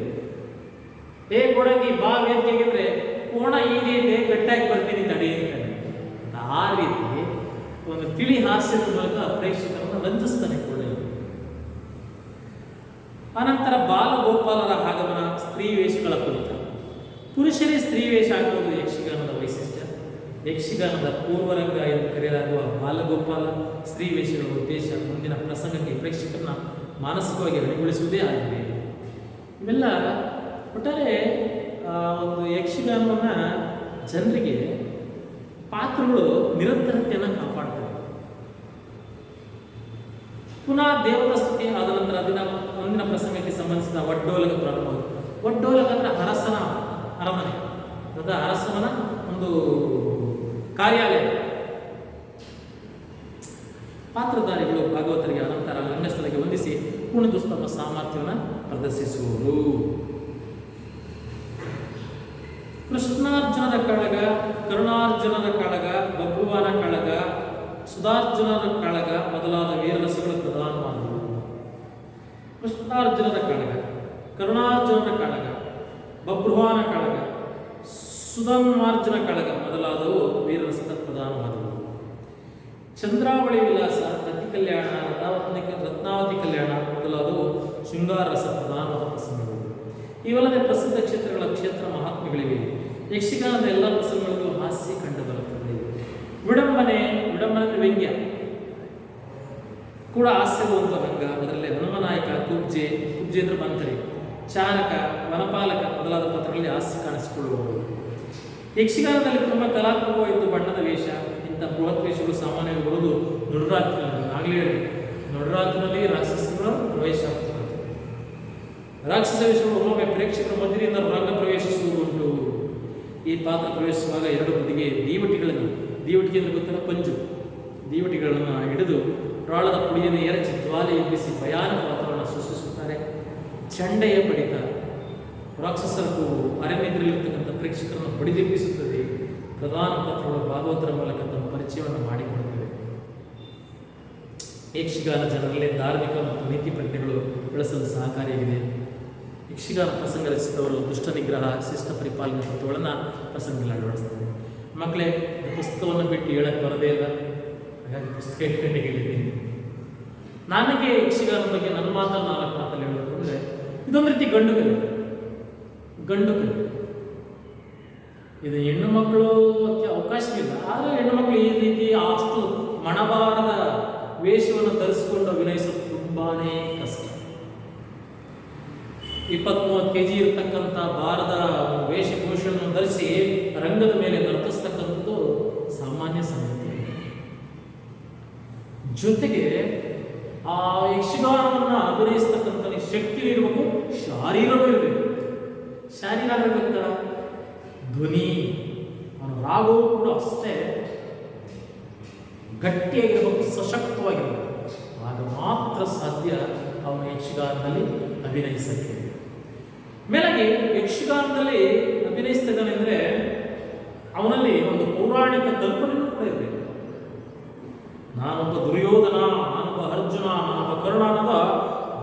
ಕೋಡಂಗಿ ಬಾ ವೇದಿಕೆಗಿದ್ರೆ ಕೋಣ ಈ ರೀತಿ ಗಟ್ಟಾಗಿ ಬರ್ತೀನಿ ತಡೆ ಅಂತ. ಆ ರೀತಿ ಒಂದು ತಿಳಿ ಹಾಸ್ಯದ ಮೂಲಕ ಪ್ರೇಕ್ಷಕರನ್ನು ರಂಜಿಸ್ತಾನೆ ಕೋಡಂಗಿ. ಅನಂತರ ಬಾಲಗೋಪಾಲರ ಆಗಮನ, ಸ್ತ್ರೀ ವೇಷಗಳ ಕುರಿತ. ಪುರುಷರೇ ಸ್ತ್ರೀ ವೇಷ ಹಾಕುವುದು ಯಕ್ಷಗಾನದ ವೈಶಿಷ್ಟ್ಯ. ಯಕ್ಷಗಾನದ ಪೂರ್ವರಂಗ ಎಂದು ಕರೆಯಲಾಗುವ ಬಾಲಗೋಪಾಲ ಸ್ತ್ರೀ ವೇಷಗಳ ಉದ್ದೇಶ ಮುಂದಿನ ಪ್ರಸಂಗಕ್ಕೆ ಪ್ರೇಕ್ಷಕರನ್ನ ಮಾನಸಿಕವಾಗಿ ಅಣಿಗೊಳಿಸುವುದೇ ಆಗಿದೆ. ಇವೆಲ್ಲ ಒಟ್ಟಾರೆ ಒಂದು ಯಕ್ಷಗಾನವನ್ನು ಜನರಿಗೆ ಪಾತ್ರಗಳು ನಿರಂತರತೆಯನ್ನು ಕಾಪಾಡ್ತವೆ. ಪುನಃ ದೇವತಾ ಸ್ತುತಿ ಆದ ನಂತರ ಮುಂದಿನ ಪ್ರಸಂಗಕ್ಕೆ ಸಂಬಂಧಿಸಿದ ಒಡ್ಡೋಲಕ ಪ್ರಾರಂಭ. ಒಡ್ಡೋಲಕ ಅಂದರೆ ಅರಸನ ಅರಮನೆ, ಅರಸನ ಒಂದು ಕಾರ್ಯಾಲಯ. ಪಾತ್ರಧಾರಿಗಳು ಭಾಗವತರಿಗೆ ಅನಂತರ ರಂಗಸ್ಥಳಕ್ಕೆ ವಂದಿಸಿ ಕುಣಿದು ತಮ್ಮ ಸಾಮರ್ಥ್ಯವನ್ನು ಪ್ರದರ್ಶಿಸುವರು. ಕೃಷ್ಣಾರ್ಜುನರ ಕಾಳಗ, ಕರುಣಾರ್ಜುನರ ಕಾಳಗ, ಬಬ್ರುವಾನ ಕಾಳಗ, ಸುಧಾರ್ಜುನರ ಕಾಳಗ ಮೊದಲಾದ ವೀರರಸಗಳು ಪ್ರಧಾನವಾದವು. ಕೃಷ್ಣಾರ್ಜುನರ ಕಾಳಗ, ಕರುಣಾರ್ಜುನರ ಕಾಳಗ, ಬಬ್ರುವಾನ ಕಾಳಗ, ಸುಧರ್ಮಾರ್ಜುನ ಕಾಳಗ ಮೊದಲಾದವು ವೀರರಸದ ಪ್ರಧಾನವಾದವು. ಚಂದ್ರಾವಳಿ ವಿಲಾಸ, ರತಿ ಕಲ್ಯಾಣ, ರತ್ನಾವತಿ ಕಲ್ಯಾಣ ಮೊದಲಾದವು ಶೃಂಗಾರ ರಸ ಪ್ರಧಾನವಾದ ಪ್ರಸಂಗಗಳು. ಇವಲ್ಲದೆ ಪ್ರಸಿದ್ಧ ಕ್ಷೇತ್ರಗಳ ಕ್ಷೇತ್ರ ಮಹಾತ್ಮೆಗಳಿವೆ. ಯಕ್ಷಗಾನದ ಎಲ್ಲ ಪ್ರಸಂಗಗಳಿಗೂ ಹಾಸ್ಯ ಕಂಡು ಬರುತ್ತದೆ. ವಿಡಂಬನೆ ವ್ಯಂಗ್ಯ ಕೂಡ ಹಾಸ್ಯದ ಒಂದು ರಂಗ. ಅದರಲ್ಲಿ ಹನುಮನಾಯಕ, ಕುಬ್ಜೆ ಅಂದ್ರೆ ಮಂತ್ರಿ, ಚಾರಕ, ವನಪಾಲಕ ಮೊದಲಾದ ಪಾತ್ರಗಳಲ್ಲಿ ಹಾಸ್ಯ ಕಾಣಿಸಿಕೊಳ್ಳುವರು. ಯಕ್ಷಗಾನದಲ್ಲಿ ತುಂಬ ಕಲಾತ್ಮಕವಾಗಿದ್ದು ಬಣ್ಣದ ವೇಷ. ಇಂಥ ಬೃಹತ್ ವೇಷಗಳು ಸಾಮಾನ್ಯವಾಗಿ ಬರುವುದು ನಡುರಾತ್ರಿಯಲ್ಲಿ. ಆಗಲೇ ಹೇಳಿ, ನಡುರಾತ್ರಿಯಲ್ಲಿ ರಾಕ್ಷಸಗಳ ಪ್ರವೇಶ ಆಗ್ತದೆ. ರಾಕ್ಷಸ ವೇಷಗಳು ಒಮ್ಮೊಮ್ಮೆ ಪ್ರೇಕ್ಷಕರ ಮಧ್ಯದಿಂದ ರಂಗ ಪ್ರವೇಶಿಸುವುದುಂಟು. ಈ ಪಾತ್ರ ಪ್ರವೇಶಿಸುವಾಗ ಎರಡು ಬದಿಗೆ ದೀವಟಿಗೆ ಅಂದರೆ ಗೊತ್ತಿಲ್ಲ, ಪಂಜು ದೀವಟಿಗಳನ್ನು ಹಿಡಿದು ರಾಳದ ಪುಡಿಯನ್ನು ಎರಚಿ ಜ್ವಾಲೆ ಎಬ್ಬಿಸಿ ಭಯಾನಕ ವಾತಾವರಣ ಸೃಷ್ಟಿಸುತ್ತಾರೆ. ಚಂಡೆಯ ಬಡಿತ, ರಾಕ್ಷಸರ ಕೂಗು ಅರಣ್ಯದಲ್ಲಿರ್ತಕ್ಕಂಥ ಪ್ರೇಕ್ಷಕರನ್ನು ಬಡಿದೆಬ್ಬಿಸುತ್ತದೆ. ಪ್ರಧಾನ ಪಾತ್ರಗಳು ಭಾಗವತರ ಮೂಲಕ ತಮ್ಮ ಪರಿಚಯವನ್ನು ಮಾಡಿಕೊಡುತ್ತವೆ. ಯಕ್ಷಗಾನ ಜನರಲ್ಲಿ ಧಾರ್ಮಿಕ ಮತ್ತು ನೀತಿ ಪ್ರಜ್ಞೆಗಳು ಬೆಳೆಸಲು ಸಹಕಾರಿಯಾಗಿದೆ. ಯಕ್ಷಗಾನ ಪ್ರಸಂಗ ರಚಿಸಿದವರು ದುಷ್ಟ ನಿಗ್ರಹ, ಶಿಷ್ಟ ಪರಿಪಾಲನೆ ತತ್ವಗಳನ್ನು ಪ್ರಸಂಗದಲ್ಲಿ ಅಳವಡಿಸ್ತಾರೆ. ಮಕ್ಕಳೇ, ಪುಸ್ತಕವನ್ನು ಬಿಟ್ಟು ಹೇಳಕ್ಕೆ ಬರೋದೇ ಇಲ್ಲ. ಹಾಗಾಗಿ ಪುಸ್ತಕ ಇಟ್ಕೊಂಡೆ ಹೇಳಿದ್ದೀನಿ. ನನಗೆ ಯಕ್ಷಗಾನ ಬಗ್ಗೆ ನನ್ನ ಮಾತನ್ನು 4 ಮಾತಲ್ಲಿ ಹೇಳಬೇಕು ಅಂದರೆ, ಇದೊಂದು ರೀತಿ ಗಂಡು ಕಲೆ. ಇದು ಹೆಣ್ಣು ಮಕ್ಕಳು ಅವಕಾಶವಿಲ್ಲ. ಆದರೆ ಹೆಣ್ಣು ಮಕ್ಕಳು ಈ ರೀತಿ ಅಷ್ಟು ಮಣಬಾರದ ವೇಷವನ್ನು ಧರಿಸಿಕೊಂಡು ಅಭಿನಯಿಸೋದು ತುಂಬಾನೇ ಕಷ್ಟ. 20-30 kg ಇರತಕ್ಕಂಥ ಭಾರದ ವೇಷಭೂಷಣವನ್ನು ಧರಿಸಿ ರಂಗದ ಮೇಲೆ ನರ್ತಿಸ್ತಕ್ಕಂಥದ್ದು ಸಾಮಾನ್ಯ ಸಂಗತಿ. ಜೊತೆಗೆ ಆ ಯಕ್ಷಗಾನವನ್ನು ಅಭಿನಯಿಸ್ತಕ್ಕಂಥ ಶಕ್ತಿ ಇರಬೇಕು, ಶಾರೀರವೂ ಇರಬೇಕು. ಶಾರೀರ ಗೊತ್ತಾ? ಧ್ವನಿ, ಅವನ ರಾಗವೂ ಕೂಡ ಅಷ್ಟೇ ಗಟ್ಟಿಯಾಗಿರಬೇಕು, ಸಶಕ್ತವಾಗಿರಬೇಕು. ಆಗ ಮಾತ್ರ ಸಾಧ್ಯ ಅವನ ಯಕ್ಷಗಾನದಲ್ಲಿ ಅಭಿನಯಿಸಕ್ಕೆ. ಮೇಲಾಗಿ ಯಕ್ಷಗಾನದಲ್ಲಿ ಅಭಿನಯಿಸ್ತಿದ್ದಾನೆ ಅಂದರೆ ಅವನಲ್ಲಿ ಒಂದು ಪೌರಾಣಿಕ ಕಲ್ಪನೆಯೂ ಕೂಡ ಇರಬೇಕು. ನಾನೊಬ್ಬ ದುರ್ಯೋಧನ, ನಾನೊಬ್ಬ ಅರ್ಜುನ, ನಾನೊಬ್ಬ ಕರ್ಣ ಅನ್ನೋದ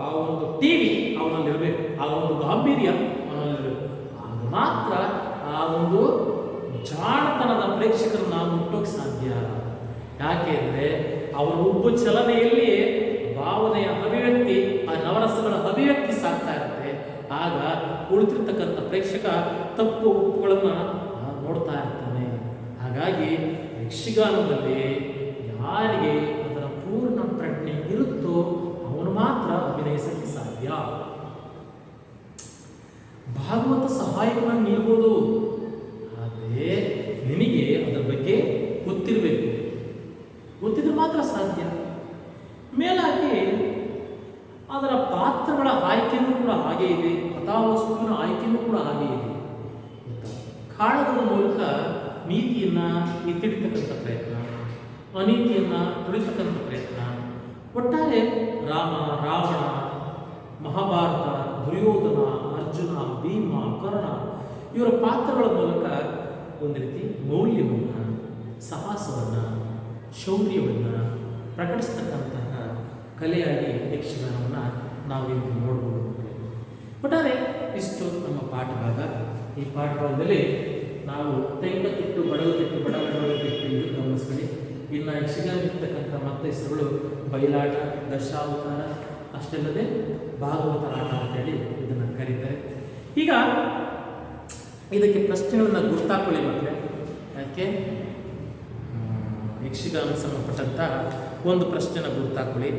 ಆ ಒಂದು ಟಿವಿ ಅವನಲ್ಲಿ ಇರಬೇಕು, ಆ ಒಂದು ಗಾಂಭೀರ್ಯ ಅವನಲ್ಲಿರಬೇಕು. ಆಗ ಮಾತ್ರ ಆ ಒಂದು ಜಾಣತನದ ಪ್ರೇಕ್ಷಕರನ್ನ ಮುಟ್ಟೋಕೆ ಸಾಧ್ಯ. ಯಾಕೆ ಅಂದರೆ ಅವರ ಉಬ್ಬು ಚಲನೆಯಲ್ಲಿ ಭಾವನೆಯ ಅಭಿವ್ಯಕ್ತಿ, ಆ ನವರಸಗಳ ಅಭಿವ್ಯಕ್ತಿ ಸಾಗ್ತಾ ಇರುತ್ತೆ. ಆಗ ಕುಳಿತಿರ್ತಕ್ಕಂಥ ಪ್ರೇಕ್ಷಕ ತಪ್ಪು ಉಪ್ಪುಗಳನ್ನು ನೋಡ್ತಾ ಇರ್ತಾನೆ. ಹಾಗಾಗಿ ಯಕ್ಷಗಾನದಲ್ಲಿ ಯಾರಿಗೆ ಅದರ ಪೂರ್ಣ ಪ್ರಜ್ಞೆ ಇರುತ್ತೋ ಅವನು ಮಾತ್ರ ಅಭಿನಯಿಸಕ್ಕೆ ಸಾಧ್ಯ. ಭಾಗವತ ಸಹಾಯಕನಾಗಿ ನಿಲ್ಬೋದು, ಆದರೆ ನಿನಗೆ ಅದರ ಬಗ್ಗೆ ಗೊತ್ತಿರಬೇಕು, ಗೊತ್ತಿದ್ರೆ ಮಾತ್ರ ಸಾಧ್ಯ. ಮೇಲಾಗಿ ಅದರ ಪಾತ್ರಗಳ ಆಯ್ಕೆಯೂ ಕೂಡ ಹಾಗೆ ಇದೆ, ಕಥಾವಸ್ತುವಿನ ಆಯ್ಕೆಯೂ ಕೂಡ ಹಾಗೆ ಇದೆ. ಕಾಳಗದ ಮೂಲಕ ನೀತಿಯನ್ನು ಎತ್ತಿಡಿತಕ್ಕಂಥ ಪ್ರಯತ್ನ, ಅನೀತಿಯನ್ನು ತುಳಿತಕ್ಕಂಥ ಪ್ರಯತ್ನ. ಒಟ್ಟಾರೆ ರಾಮ, ರಾವಣ, ಮಹಾಭಾರತ, ದುರ್ಯೋಧನ, ಅರ್ಜುನ, ಭೀಮ, ಕರ್ಣ ಇವರ ಪಾತ್ರಗಳ ಮೂಲಕ ಒಂದು ರೀತಿ ಮೌಲ್ಯವನ್ನು, ಸಾಹಸವನ್ನು, ಶೌರ್ಯವನ್ನು ಪ್ರಕಟಿಸ್ತಕ್ಕಂತಹ ಕಲೆಯಾಗಿ ಯಕ್ಷಗಾನವನ್ನು ನಾವಿಂದು ನೋಡ್ಬೋದು. ಒಟ್ಟಾರೆ ಇಷ್ಟು ನಮ್ಮ ಪಾಠಭಾಗ. ಈ ಪಾಠಭಾಗದಲ್ಲಿ ನಾವು ತೆಂಕತಿಟ್ಟು, ಬಡಗುತಿಟ್ಟು, ಬಡಗಡಗುತಿಟ್ಟು ಇದು ಗಮನಿಸ್ಕೊಳ್ಳಿ. ಇನ್ನು ಯಕ್ಷಗಾನವಿರ್ತಕ್ಕಂಥ ಮತ್ತೆ ಹೆಸರುಗಳು ಬಯಲಾಟ, ದಶಾವತಾರ, ಅಷ್ಟಲ್ಲದೆ ಭಾಗವತ ಆಟ ಅಂತೇಳಿ ಇದನ್ನು ಕರೀತಾರೆ. ಈಗ ಇದಕ್ಕೆ ಪ್ರಶ್ನೆಗಳನ್ನು ಗುರ್ತಾಕೊಳ್ಳಿ ಮಕ್ಕಳೇ. ಯಾಕೆ ಯಕ್ಷಗಾನ ಸಂಬಂಧಪಟ್ಟಂಥ ಒಂದು ಪ್ರಶ್ನೆನ ಗುರ್ತಾಕೊಳ್ಳಿ.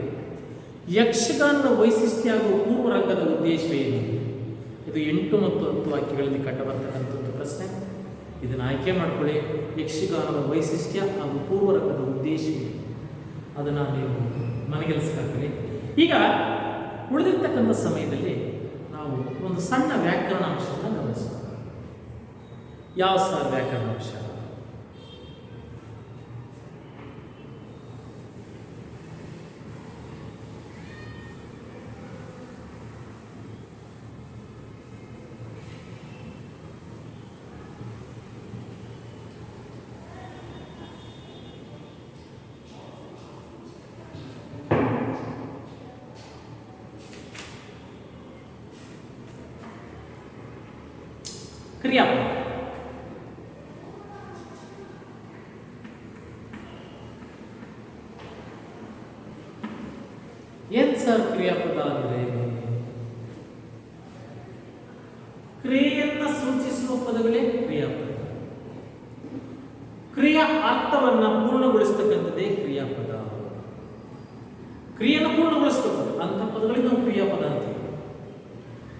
ಯಕ್ಷಗಾನದ ವೈಶಿಷ್ಟ್ಯ ಹಾಗೂ ಪೂರ್ವರಂಗದ ಉದ್ದೇಶವೇನು? ಇದು 8 ಮತ್ತು 10 ವಾಕ್ಯಗಳಲ್ಲಿ ಕಂಡುಬರ್ತಕ್ಕಂಥದ್ದು ಪ್ರಶ್ನೆ. ಇದನ್ನು ಆಯ್ಕೆ ಮಾಡ್ಕೊಳ್ಳಿ. ಯಕ್ಷಗಾನದ ವೈಶಿಷ್ಟ್ಯ ಹಾಗೂ ಪೂರ್ವರಂಗದ ಉದ್ದೇಶವೇನು ಅದನ್ನು ನೀವು ಮನಗೆಲಿಸ್ಕಾಕೊಳ್ಳಿ. ಈಗ ಉಳಿದಿರ್ತಕ್ಕಂಥ ಸಮಯದಲ್ಲಿ ನಾವು ಒಂದು ಸಣ್ಣ ವ್ಯಾಕರಣಾಂಶವನ್ನು ಗಮನಿಸೋಣ. ಯಾವ ಸರ್ ವ್ಯಾಕರಣಾಂಶ? ಕ್ರಿಯಾಪದ. ಏನ್ ಸರ್ ಕ್ರಿಯಾಪದ ಅಂದ್ರೆ? ಕ್ರಿಯೆಯನ್ನ ಸೂಚಿಸುವ ಪದಗಳೇ ಕ್ರಿಯಾಪದ. ಕ್ರಿಯಾ ಅರ್ಥವನ್ನ ಪೂರ್ಣಗೊಳಿಸ್ತಕ್ಕಂಥದ್ದೇ ಕ್ರಿಯಾಪದ. ಕ್ರಿಯೆಯನ್ನು ಪೂರ್ಣಗೊಳಿಸ್ತಕ್ಕಂಥ ಅಂತ ಪದಗಳಿಗೆ ನಾವು ಕ್ರಿಯಾಪದ ಅಂತೀವಿ.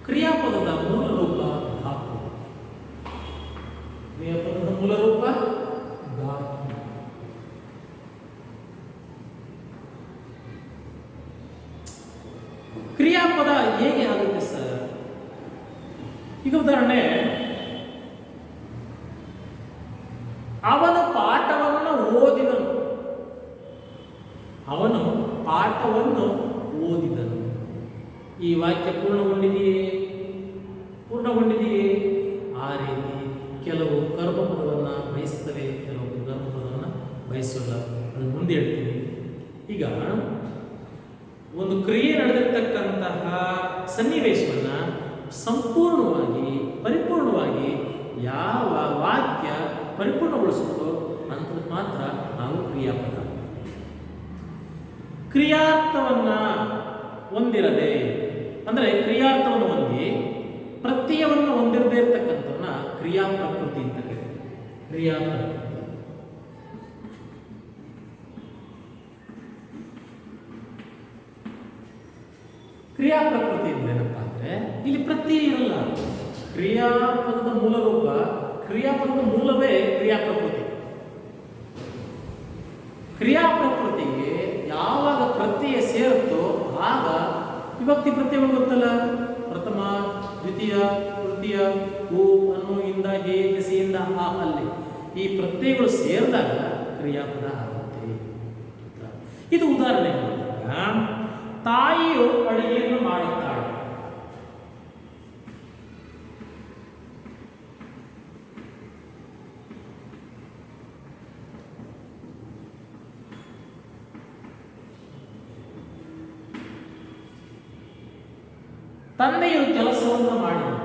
ಕ್ರಿಯಾಪದದ ಮೂಲ ರೂಪ ಧಾತು. ಕ್ರಿಯಾಪದದ ಮೂಲ ರೂಪ ಧಾತು. ಕ್ರಿಯಾಪದ ಹೇಗೆ ಆಗುತ್ತೆ ಸರ್? ಈಗ ಉದಾಹರಣೆ, ಅವನು ಪಾಠವನ್ನು ಓದಿದನು. ಅವನು ಪಾಠವನ್ನು ಓದಿದನು. ಈ ವಾಕ್ಯ ಪೂರ್ಣಗೊಂಡಿದೆಯೇ? ಪೂರ್ಣಗೊಂಡಿದೆಯೇ? ಆ ರೀತಿ ಕೆಲವು ಕರ್ಮಪದವನ್ನು ಬಯಸ್ತವೆ, ಕೆಲವು ಕರ್ಮಪದವನ್ನು ಬಯಸಲ್ಲ. ಅದನ್ನು ಮುಂದೆ ಹೇಳ್ತೀನಿ. ಈಗ ಒಂದು ಕ್ರಿಯೆ ನಡೆದಿರ್ತಕ್ಕಂತಹ ಸನ್ನಿವೇಶವನ್ನು ಸಂಪೂರ್ಣವಾಗಿ, ಪರಿಪೂರ್ಣವಾಗಿ ಯಾವ ವಾಕ್ಯ ಪರಿಪೂರ್ಣಗೊಳಿಸುತ್ತೋ ಅಂಥದ್ದು ಮಾತ್ರ ನಾವು ಕ್ರಿಯಾಪದ. ಕ್ರಿಯಾರ್ಥವನ್ನ ಹೊಂದಿರದೆ, ಅಂದರೆ ಕ್ರಿಯಾರ್ಥವನ್ನು ಹೊಂದಿ ಪ್ರತ್ಯಯವನ್ನು ಹೊಂದಿರದೇ ಇರತಕ್ಕಂಥವನ್ನ ಕ್ರಿಯಾ ಪ್ರಕೃತಿ ಅಂತ ಕರೀತಾರೆ. ಕ್ರಿಯಾ ಪ್ರಕೃತಿ. ಕ್ರಿಯಾ ಪ್ರಕೃತಿ ಅಂದ್ರೆ ಏನಪ್ಪ ಅಂದ್ರೆ, ಇಲ್ಲಿ ಪ್ರತ್ಯಯ ಇರಲ್ಲ. ಕ್ರಿಯಾಪದದ ಮೂಲ ರೂಪ, ಕ್ರಿಯಾಪದದ ಮೂಲವೇ ಕ್ರಿಯಾ ಪ್ರಕೃತಿ. ಕ್ರಿಯಾ ಪ್ರಕೃತಿಗೆ ಯಾವಾಗ ಪ್ರತ್ಯಯ ಸೇರುತ್ತೋ ಆಗ ವಿಭಕ್ತಿ ಪ್ರತ್ಯಯಗಳು ಗೊತ್ತಲ್ಲ, ಪ್ರಥಮ, ದ್ವಿತೀಯ, ತೃತೀಯ, ಓ, ಅನ್ನು, ಇಂದ, ಗೆ, ದೆಸೆಯಿಂದ, ಆ, ಅಲ್ಲಿ ಈ ಪ್ರತ್ಯಯಗಳು ಸೇರಿದಾಗ ಕ್ರಿಯಾಪದ ಆಗುತ್ತೆ. ಇದು ಉದಾಹರಣೆ. ತಾಯಿಯು ಅಡುಗೆಯನ್ನು ಮಾಡುತ್ತಾಳೆ. ತಂದೆಯು ಕೆಲಸವನ್ನು ಮಾಡಿದನು.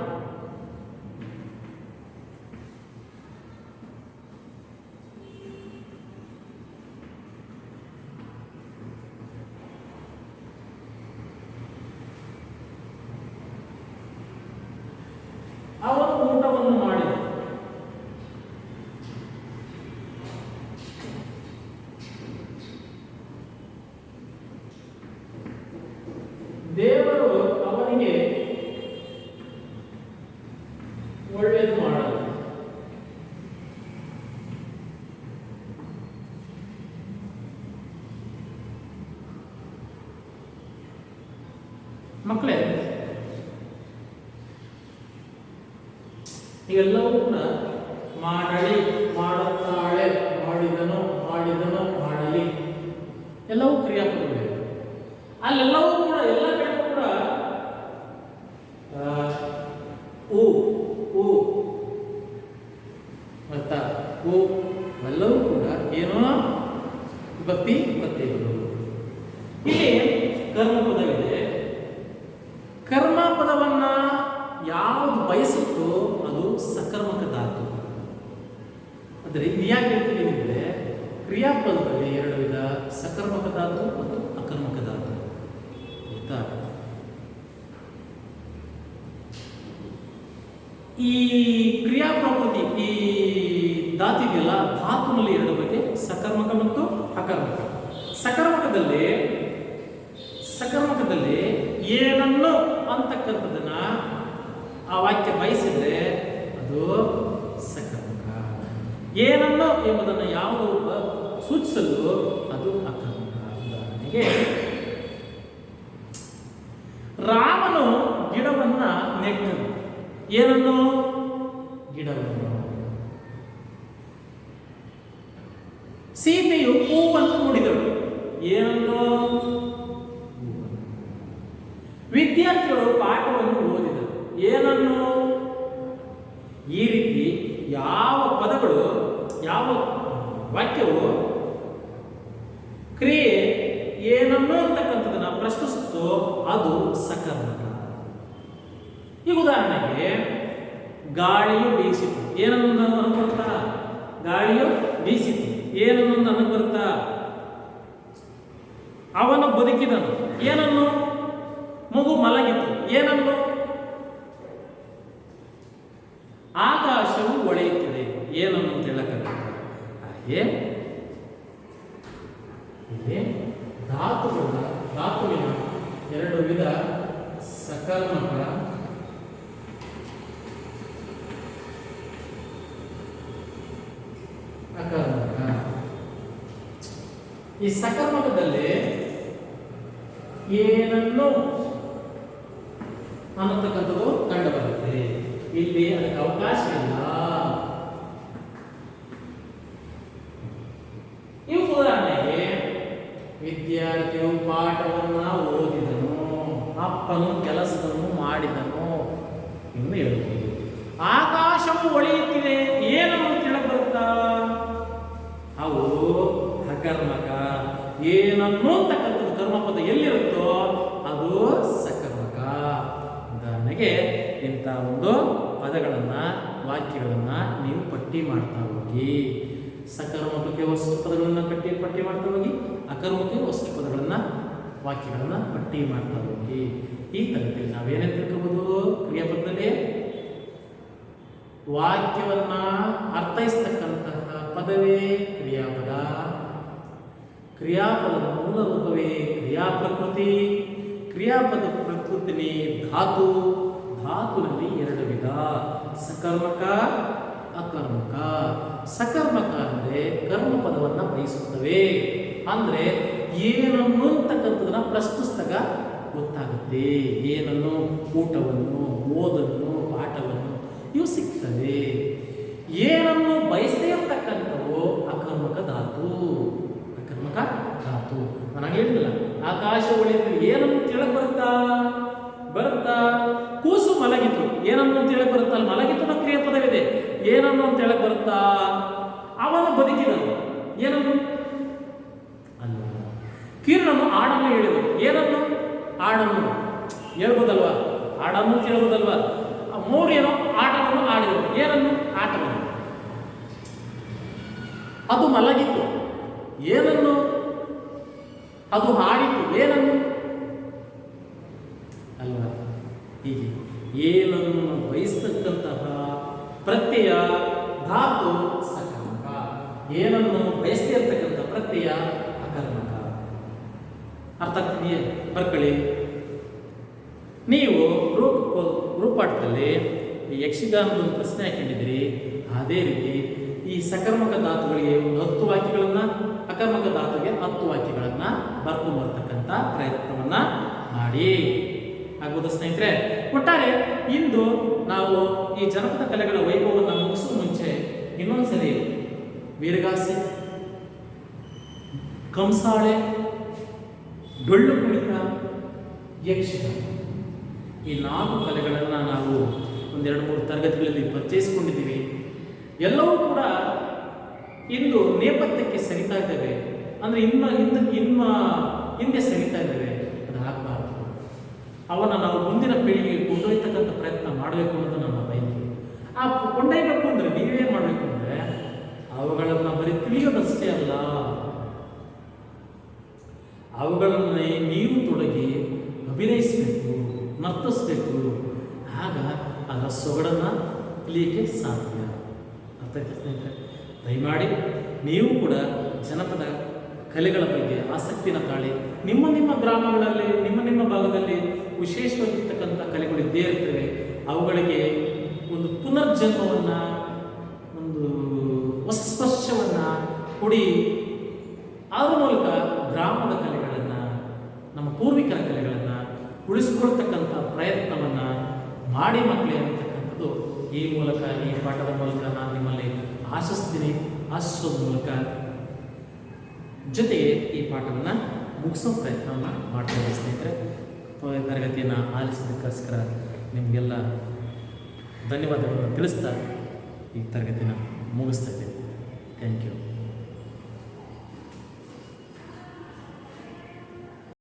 ಅವನು ಊಟವನ್ನು ಮಾಡಿದ. ದೇವರು ಅವನಿಗೆ ಒಳ್ಳೆಯದು ಮಾಡಲು ಮಕ್ಕಳೇ, ಇವೆಲ್ಲವೂ ಕೂಡ ಮಾಡಲಿ, ಮಾಡುತ್ತಾಳೆ, ಮಾಡಿದನು, ಮಾಡಿದನು, ಮಾಡಲಿ ಎಲ್ಲವೂ ಕ್ರಿಯಾಪದಗಳಿವೆ. ಅಲ್ಲೆಲ್ಲವೂ ಕೂಡ ಎಲ್ಲ ಕಡೆ ಕೂಡ ಅರ್ಥ ಎಲ್ಲವೂ ಕೂಡ ಏನೋ ಭಕ್ತಿ ಭಕ್ತಿಗಳು. ಇಲ್ಲಿ ಕರ್ಮಪದವಿದೆ. ಕರ್ಮಪದವನ್ನ ಯಾವುದು ಬಯಸುತ್ತೋ ಅದು ಸಕರ್ಮಕ ಧಾತು. ಅಂದರೆ ಇದು ಯಾಕೆ ಹೇಳ್ತೀನಿ ಅಂದರೆ, ಕ್ರಿಯಾಪದದಲ್ಲಿ ಎರಡು ವಿಧ, ಸಕರ್ಮಕ ಧಾತು ಮತ್ತು ಅಕರ್ಮಕ ಧಾತು. ಆಯ್ತಾ? ಈ ಕ್ರಿಯಾ ಪ್ರಕೃತಿ ಈ ಧಾತು ಇದೆಯಲ್ಲ, ಧಾತುನಲ್ಲಿ ಎರಡು ಬಗೆ, ಸಕರ್ಮಕ ಮತ್ತು ಅಕರ್ಮಕ. ಸಕರ್ಮಕದಲ್ಲಿ ಏನನ್ನು ಅಂತಕ್ಕಂಥದ್ದನ್ನ ಆ ವಾಕ್ಯ ಬಯಸಿದ್ರೆ ಅದು ಸಕರ್ಮಕ. ಏನನ್ನು ಎಂಬುದನ್ನು ಯಾವುದು ಸೂಚಿಸಲು ಅದು ಅಕರ್ಮಕ. ಉದಾಹರಣೆಗೆ, ರಾಮನು ಗಿಡವನ್ನ ನೆಟ್ಟನು. ಏನನ್ನು? ಗಿಡವನ್ನು. ಸೀತೆಯು ಹೂವನ್ನು ನೋಡಿದಳು. ಏನನ್ನು? ವಿದ್ಯಾರ್ಥಿಗಳು ಪಾಠವನ್ನು ಓದಿದರು. ಏನನ್ನು? ಈ ರೀತಿ ಯಾವ ಪದಗಳು, ಯಾವ ವಾಕ್ಯವು ಕ್ರಿಯೆ ಏನನ್ನು ಅಂತಕ್ಕಂಥದನ್ನ ಪ್ರಶ್ನಿಸುತ್ತೋ ಅದು ಸಕರ್ಮಕ. ಈಗ ಉದಾಹರಣೆಗೆ, ಗಾಳಿಯು ಬೀಸಿತು. ಏನನ್ನು ನನಗೆ ಬರ್ತಾ? ಗಾಳಿಯು ಬೀಸಿತು. ಏನನ್ನು ನನಗೆ ಬರ್ತಾ? ಅವನು ಬದುಕಿದನು. ಏನನ್ನು? ಮಗು ಮಲಗಿತು. ಏನನ್ನು? ಆಕಾಶವು ಹೊಳೆಯುತ್ತಿದೆ. ಏನನ್ನು ಅಂತ ಹೇಳಕ್ಕಾಗುತ್ತೆ? ಹಾಗೆ ಇಲ್ಲಿ ಧಾತುವಿನ ಎರಡು ವಿಧ, ಸಕರ್ಮಕ ಅಕರ್ಮಕ. ಈ ಸಕರ್ಮಕದಲ್ಲಿ ಏನನ್ನು ಅನ್ನತಕ್ಕಂಥದ್ದು ಕಂಡು ಬರುತ್ತೆ. ಇಲ್ಲಿ ಅದಕ್ಕೆ ಅವಕಾಶ ಇಲ್ಲ. ಇವು ಉದಾಹರಣೆಗೆ, ವಿದ್ಯಾರ್ಥಿಯು ಪಾಠವನ್ನ ಓದಿದನು, ಅಪ್ಪನು ಕೆಲಸವನ್ನು ಮಾಡಿದನು ಎಂದು ಹೇಳುತ್ತೀವಿ. ಆಕಾಶವು ಹೊಳೆಯುತ್ತಿದೆ. ಏನನ್ನು ತಿಳಕ್ ಬರುತ್ತಾ? ಅವು ಅಕರ್ಮಕ. ಏನನ್ನು ಅಂತಕ್ಕಂಥದ್ದು ಕರ್ಮಪದ ಎಲ್ಲಿರುತ್ತೋ ಅದು ಸಕರ್ಮಕ. ಉದಾಹರಣೆಗೆ, ಇಂಥ ಒಂದು ಪದಗಳನ್ನ, ವಾಕ್ಯಗಳನ್ನ ನೀವು ಪಟ್ಟಿ ಮಾಡ್ತಾ ಹೋಗಿ. ಸಕರ್ಮಕಕ್ಕೆ ವಸ್ತು ಪದಗಳನ್ನು ಪಟ್ಟಿ ಮಾಡ್ತಾ ಹೋಗಿ, ಅಕರ್ಮಕ್ಕೆ ವಸ್ತು ಪದಗಳನ್ನ, ವಾಕ್ಯಗಳನ್ನ ಪಟ್ಟಿ ಮಾಡ್ತಾ ಹೋಗಿ. ಈ ತರದಲ್ಲಿ ನಾವೇನೇನು ತಿಳ್ಕೋಬಹುದು? ಕ್ರಿಯಾಪದದಲ್ಲಿ ವಾಕ್ಯವನ್ನ ಅರ್ಥೈಸ್ತಕ್ಕಂತಹ ಪದವೇ ಕ್ರಿಯಾಪದ. ಕ್ರಿಯಾಪದದ ಮೂಲ ರೂಪವೇ ಕ್ರಿಯಾಪ್ರಕೃತಿ. ಕ್ರಿಯಾಪದ ಪ್ರಕೃತಿನೇ ಧಾತು. ಧಾತುನಲ್ಲಿ ಎರಡು ವಿಧ, ಸಕರ್ಮಕ, ಅಕರ್ಮಕ. ಸಕರ್ಮಕ ಅಂದರೆ ಕರ್ಮಪದವನ್ನ ಬಯಸುತ್ತವೆ. ಅಂದ್ರೆ ಏನನ್ನು ಅಂತಕ್ಕಂಥದನ್ನ ಪ್ರಶ್ನಿಸಿದಾಗ ಗೊತ್ತಾಗುತ್ತೆ. ಏನನ್ನು? ಊಟವನ್ನು, ಓದನ್ನು, ಪಾಠವನ್ನು, ಇವು ಸಿಗ್ತವೆ. ಏನನ್ನು ಬಯಸದೇ ಇರ್ತಕ್ಕಂಥವು ಅಕರ್ಮಕ ಧಾತು. ಅಕರ್ಮಕ ಧಾತು. ನನಗೆ ಹೇಳಿಲ್ಲ, ಆಕಾಶ ಹೊಳೆಯುತ್ತದೆ. ಏನನ್ನು ತಿಳಕ್ ಬರುತ್ತಾ? ಕೂಸು ಮಲಗಿತು. ಏನನ್ನು ತಿಳಕ್ ಬರುತ್ತಾ? ಮಲಗಿತು ನ ಕ್ರಿಯಾ ಪದವಿದೆ. ಏನನ್ನು ಅಂತ ಹೇಳಕ್ ಬರುತ್ತಾ? ಅವನು ಬದುಕಿದನು. ಏನನ್ನು? ಅಲ್ಲ. ಕಿರಣನು ಹಾಡನ್ನು ಹೇಳಿದನು. ಏನನ್ನು? ಹಾಡನ್ನು ಹೇಳ್ಬೋದಲ್ವಾ? ಹಾಡನ್ನು ಕೇಳುವುದಲ್ವ. ಮೂರು ಏನೋ ಆಟವನ್ನು ಆಡಿದರು. ಏನನ್ನು? ಆಟವನ್ನು. ಅದು ಮಲಗಿತು. ಏನನ್ನು? ಅದು ಹಾಡಿತು. ಏನನ್ನು? ಅಲ್ವಾ? ಹೀಗೆ ಏನನ್ನು ಬಯಸ್ತಕ್ಕಂತಹ ಪ್ರತ್ಯಯ ಧಾತು ಸಕರ್ಮಕ, ಏನನ್ನು ಬಯಸ್ತಿರ್ತಕ್ಕಂಥ ಪ್ರತ್ಯಯ ಅಕರ್ಮಕ. ಅರ್ಥ ಆಗ್ತಿದೆಯೇ? ಬರ್ಕೊಳ್ಳಿ. ನೀವು ರೂಪಾಟದಲ್ಲಿ ಯಕ್ಷಗಾನದ ಒಂದು ಪ್ರಶ್ನೆ ಹಾಕೊಂಡಿದ್ದೀರಿ. ಅದೇ ರೀತಿ ಈ ಸಕರ್ಮಕ ಧಾತುಗಳಿಗೆ 10 ವಾಕ್ಯಗಳನ್ನು, ಅಕರ್ಮಕ ಧಾತುಗೆ 10 ವಾಕ್ಯಗಳನ್ನು ಬರ್ಕೊಂಡು ಬರ್ತಕ್ಕಂಥ ಪ್ರಯತ್ನವನ್ನು ಮಾಡಿ. ಆಗ್ಬೋದು ಸ್ನೇಹಿತರೆ? ಒಟ್ಟಾರೆ ಇಂದು ನಾವು ಈ ಜನಪದ ಕಲೆಗಳ ವೈಭವವನ್ನು ಮುಗಿಸುವ ಮುಂಚೆ ಇನ್ನೊಂದ್ಸರಿ ವೀರಗಾಸೆ, ಕಂಸಾಳೆ, ಡೊಳ್ಳು ಕುಣಿತ, ಯಕ್ಷಗಾನ ಈ 4 ಕಲೆಗಳನ್ನು ನಾವು 1-2-3 ತರಗತಿಗಳಲ್ಲಿ ಪರಿಚಯಿಸಿಕೊಂಡಿದ್ದೀವಿ. ಎಲ್ಲವೂ ಕೂಡ ಇಂದು ನೇಪಥ್ಯಕ್ಕೆ ಸರಿತಾ ಇದ್ದೇವೆ. ಅಂದರೆ ಹಿಂದೆ ಸರಿತಾ ಇದ್ದೇವೆ. ಅದು ಆಗಬಾರ್ದು. ಅವನ್ನು ನಾವು ಮುಂದಿನ ಪೀಳಿಗೆಗೆ ಕೊಂಡೊಯ್ತಕ್ಕಂಥ ಪ್ರಯತ್ನ ಮಾಡಬೇಕು ಅನ್ನೋದು ನನ್ನ ಬಯಕೆ. ಆ ಕೊಂಡೊಯ್ಯಬೇಕು ಅಂದರೆ ನೀವೇನು ಮಾಡಬೇಕು ಅಂದರೆ ಅವುಗಳನ್ನು ಬರೀ ತಿಳಿಯೋದಷ್ಟೇ ಅಲ್ಲ, ಅವುಗಳನ್ನು ನೀವು ತೊಡಗಿ ಅಭಿನಯಿಸಬೇಕು, ನರ್ತಿಸಬೇಕು. ಆಗ ಅದರ ಸೊಗಡನ್ನು ಕಲಿಯಕ್ಕೆ ಸಾಧ್ಯ. ಅರ್ಥ ಆಯ್ತು ಸ್ನೇಹಿತರೆ? ದಯಮಾಡಿ ನೀವು ಕೂಡ ಜನಪದ ಕಲೆಗಳ ಬಗ್ಗೆ ಆಸಕ್ತಿನ ತಾಳಿ. ನಿಮ್ಮ ಗ್ರಾಮಗಳಲ್ಲಿ, ನಿಮ್ಮ ಭಾಗದಲ್ಲಿ ವಿಶೇಷವಾಗಿರ್ತಕ್ಕಂಥ ಕಲೆಗಳು ಇದ್ದೇ ಇರ್ತವೆ. ಅವುಗಳಿಗೆ ಒಂದು ಪುನರ್ಜನ್ಮವನ್ನು, ಒಂದು ಹೊಸ ಸ್ಪರ್ಶವನ್ನು ಕೊಡಿ. ಅದರ ಮೂಲಕ ಗ್ರಾಮದ ಕಲೆಗಳನ್ನು, ನಮ್ಮ ಪೂರ್ವಿಕರ ಕಲೆಗಳನ್ನು ಉಳಿಸ್ಕೊಳ್ತಕ್ಕಂಥ ಪ್ರಯತ್ನವನ್ನು ಮಾಡಿ ಮಕ್ಕಳೇ ಅಂತಕ್ಕಂಥದ್ದು ಈ ಮೂಲಕ, ಈ ಪಾಠದ ಮೂಲಕ ನಾನು ನಿಮ್ಮಲ್ಲಿ ಆಶಿಸ್ತೀನಿ. ಆಶಿಸೋದ್ರ ಮೂಲಕ ಜೊತೆಗೆ ಈ ಪಾಠವನ್ನು ಮುಗಿಸೋ ಪ್ರಯತ್ನವನ್ನು ಮಾಡ್ತಾ ಸ್ನೇಹಿತರೆ. ತರಗತಿಯನ್ನು ಆಲಿಸಿದ್ದಕ್ಕೋಸ್ಕರ ನಿಮಗೆಲ್ಲ ಧನ್ಯವಾದಗಳನ್ನು ತಿಳಿಸ್ತಾ ಈ ತರಗತಿನ ಮುಗಿಸ್ತಾ ಇದ್ದೇನೆ. Thank you.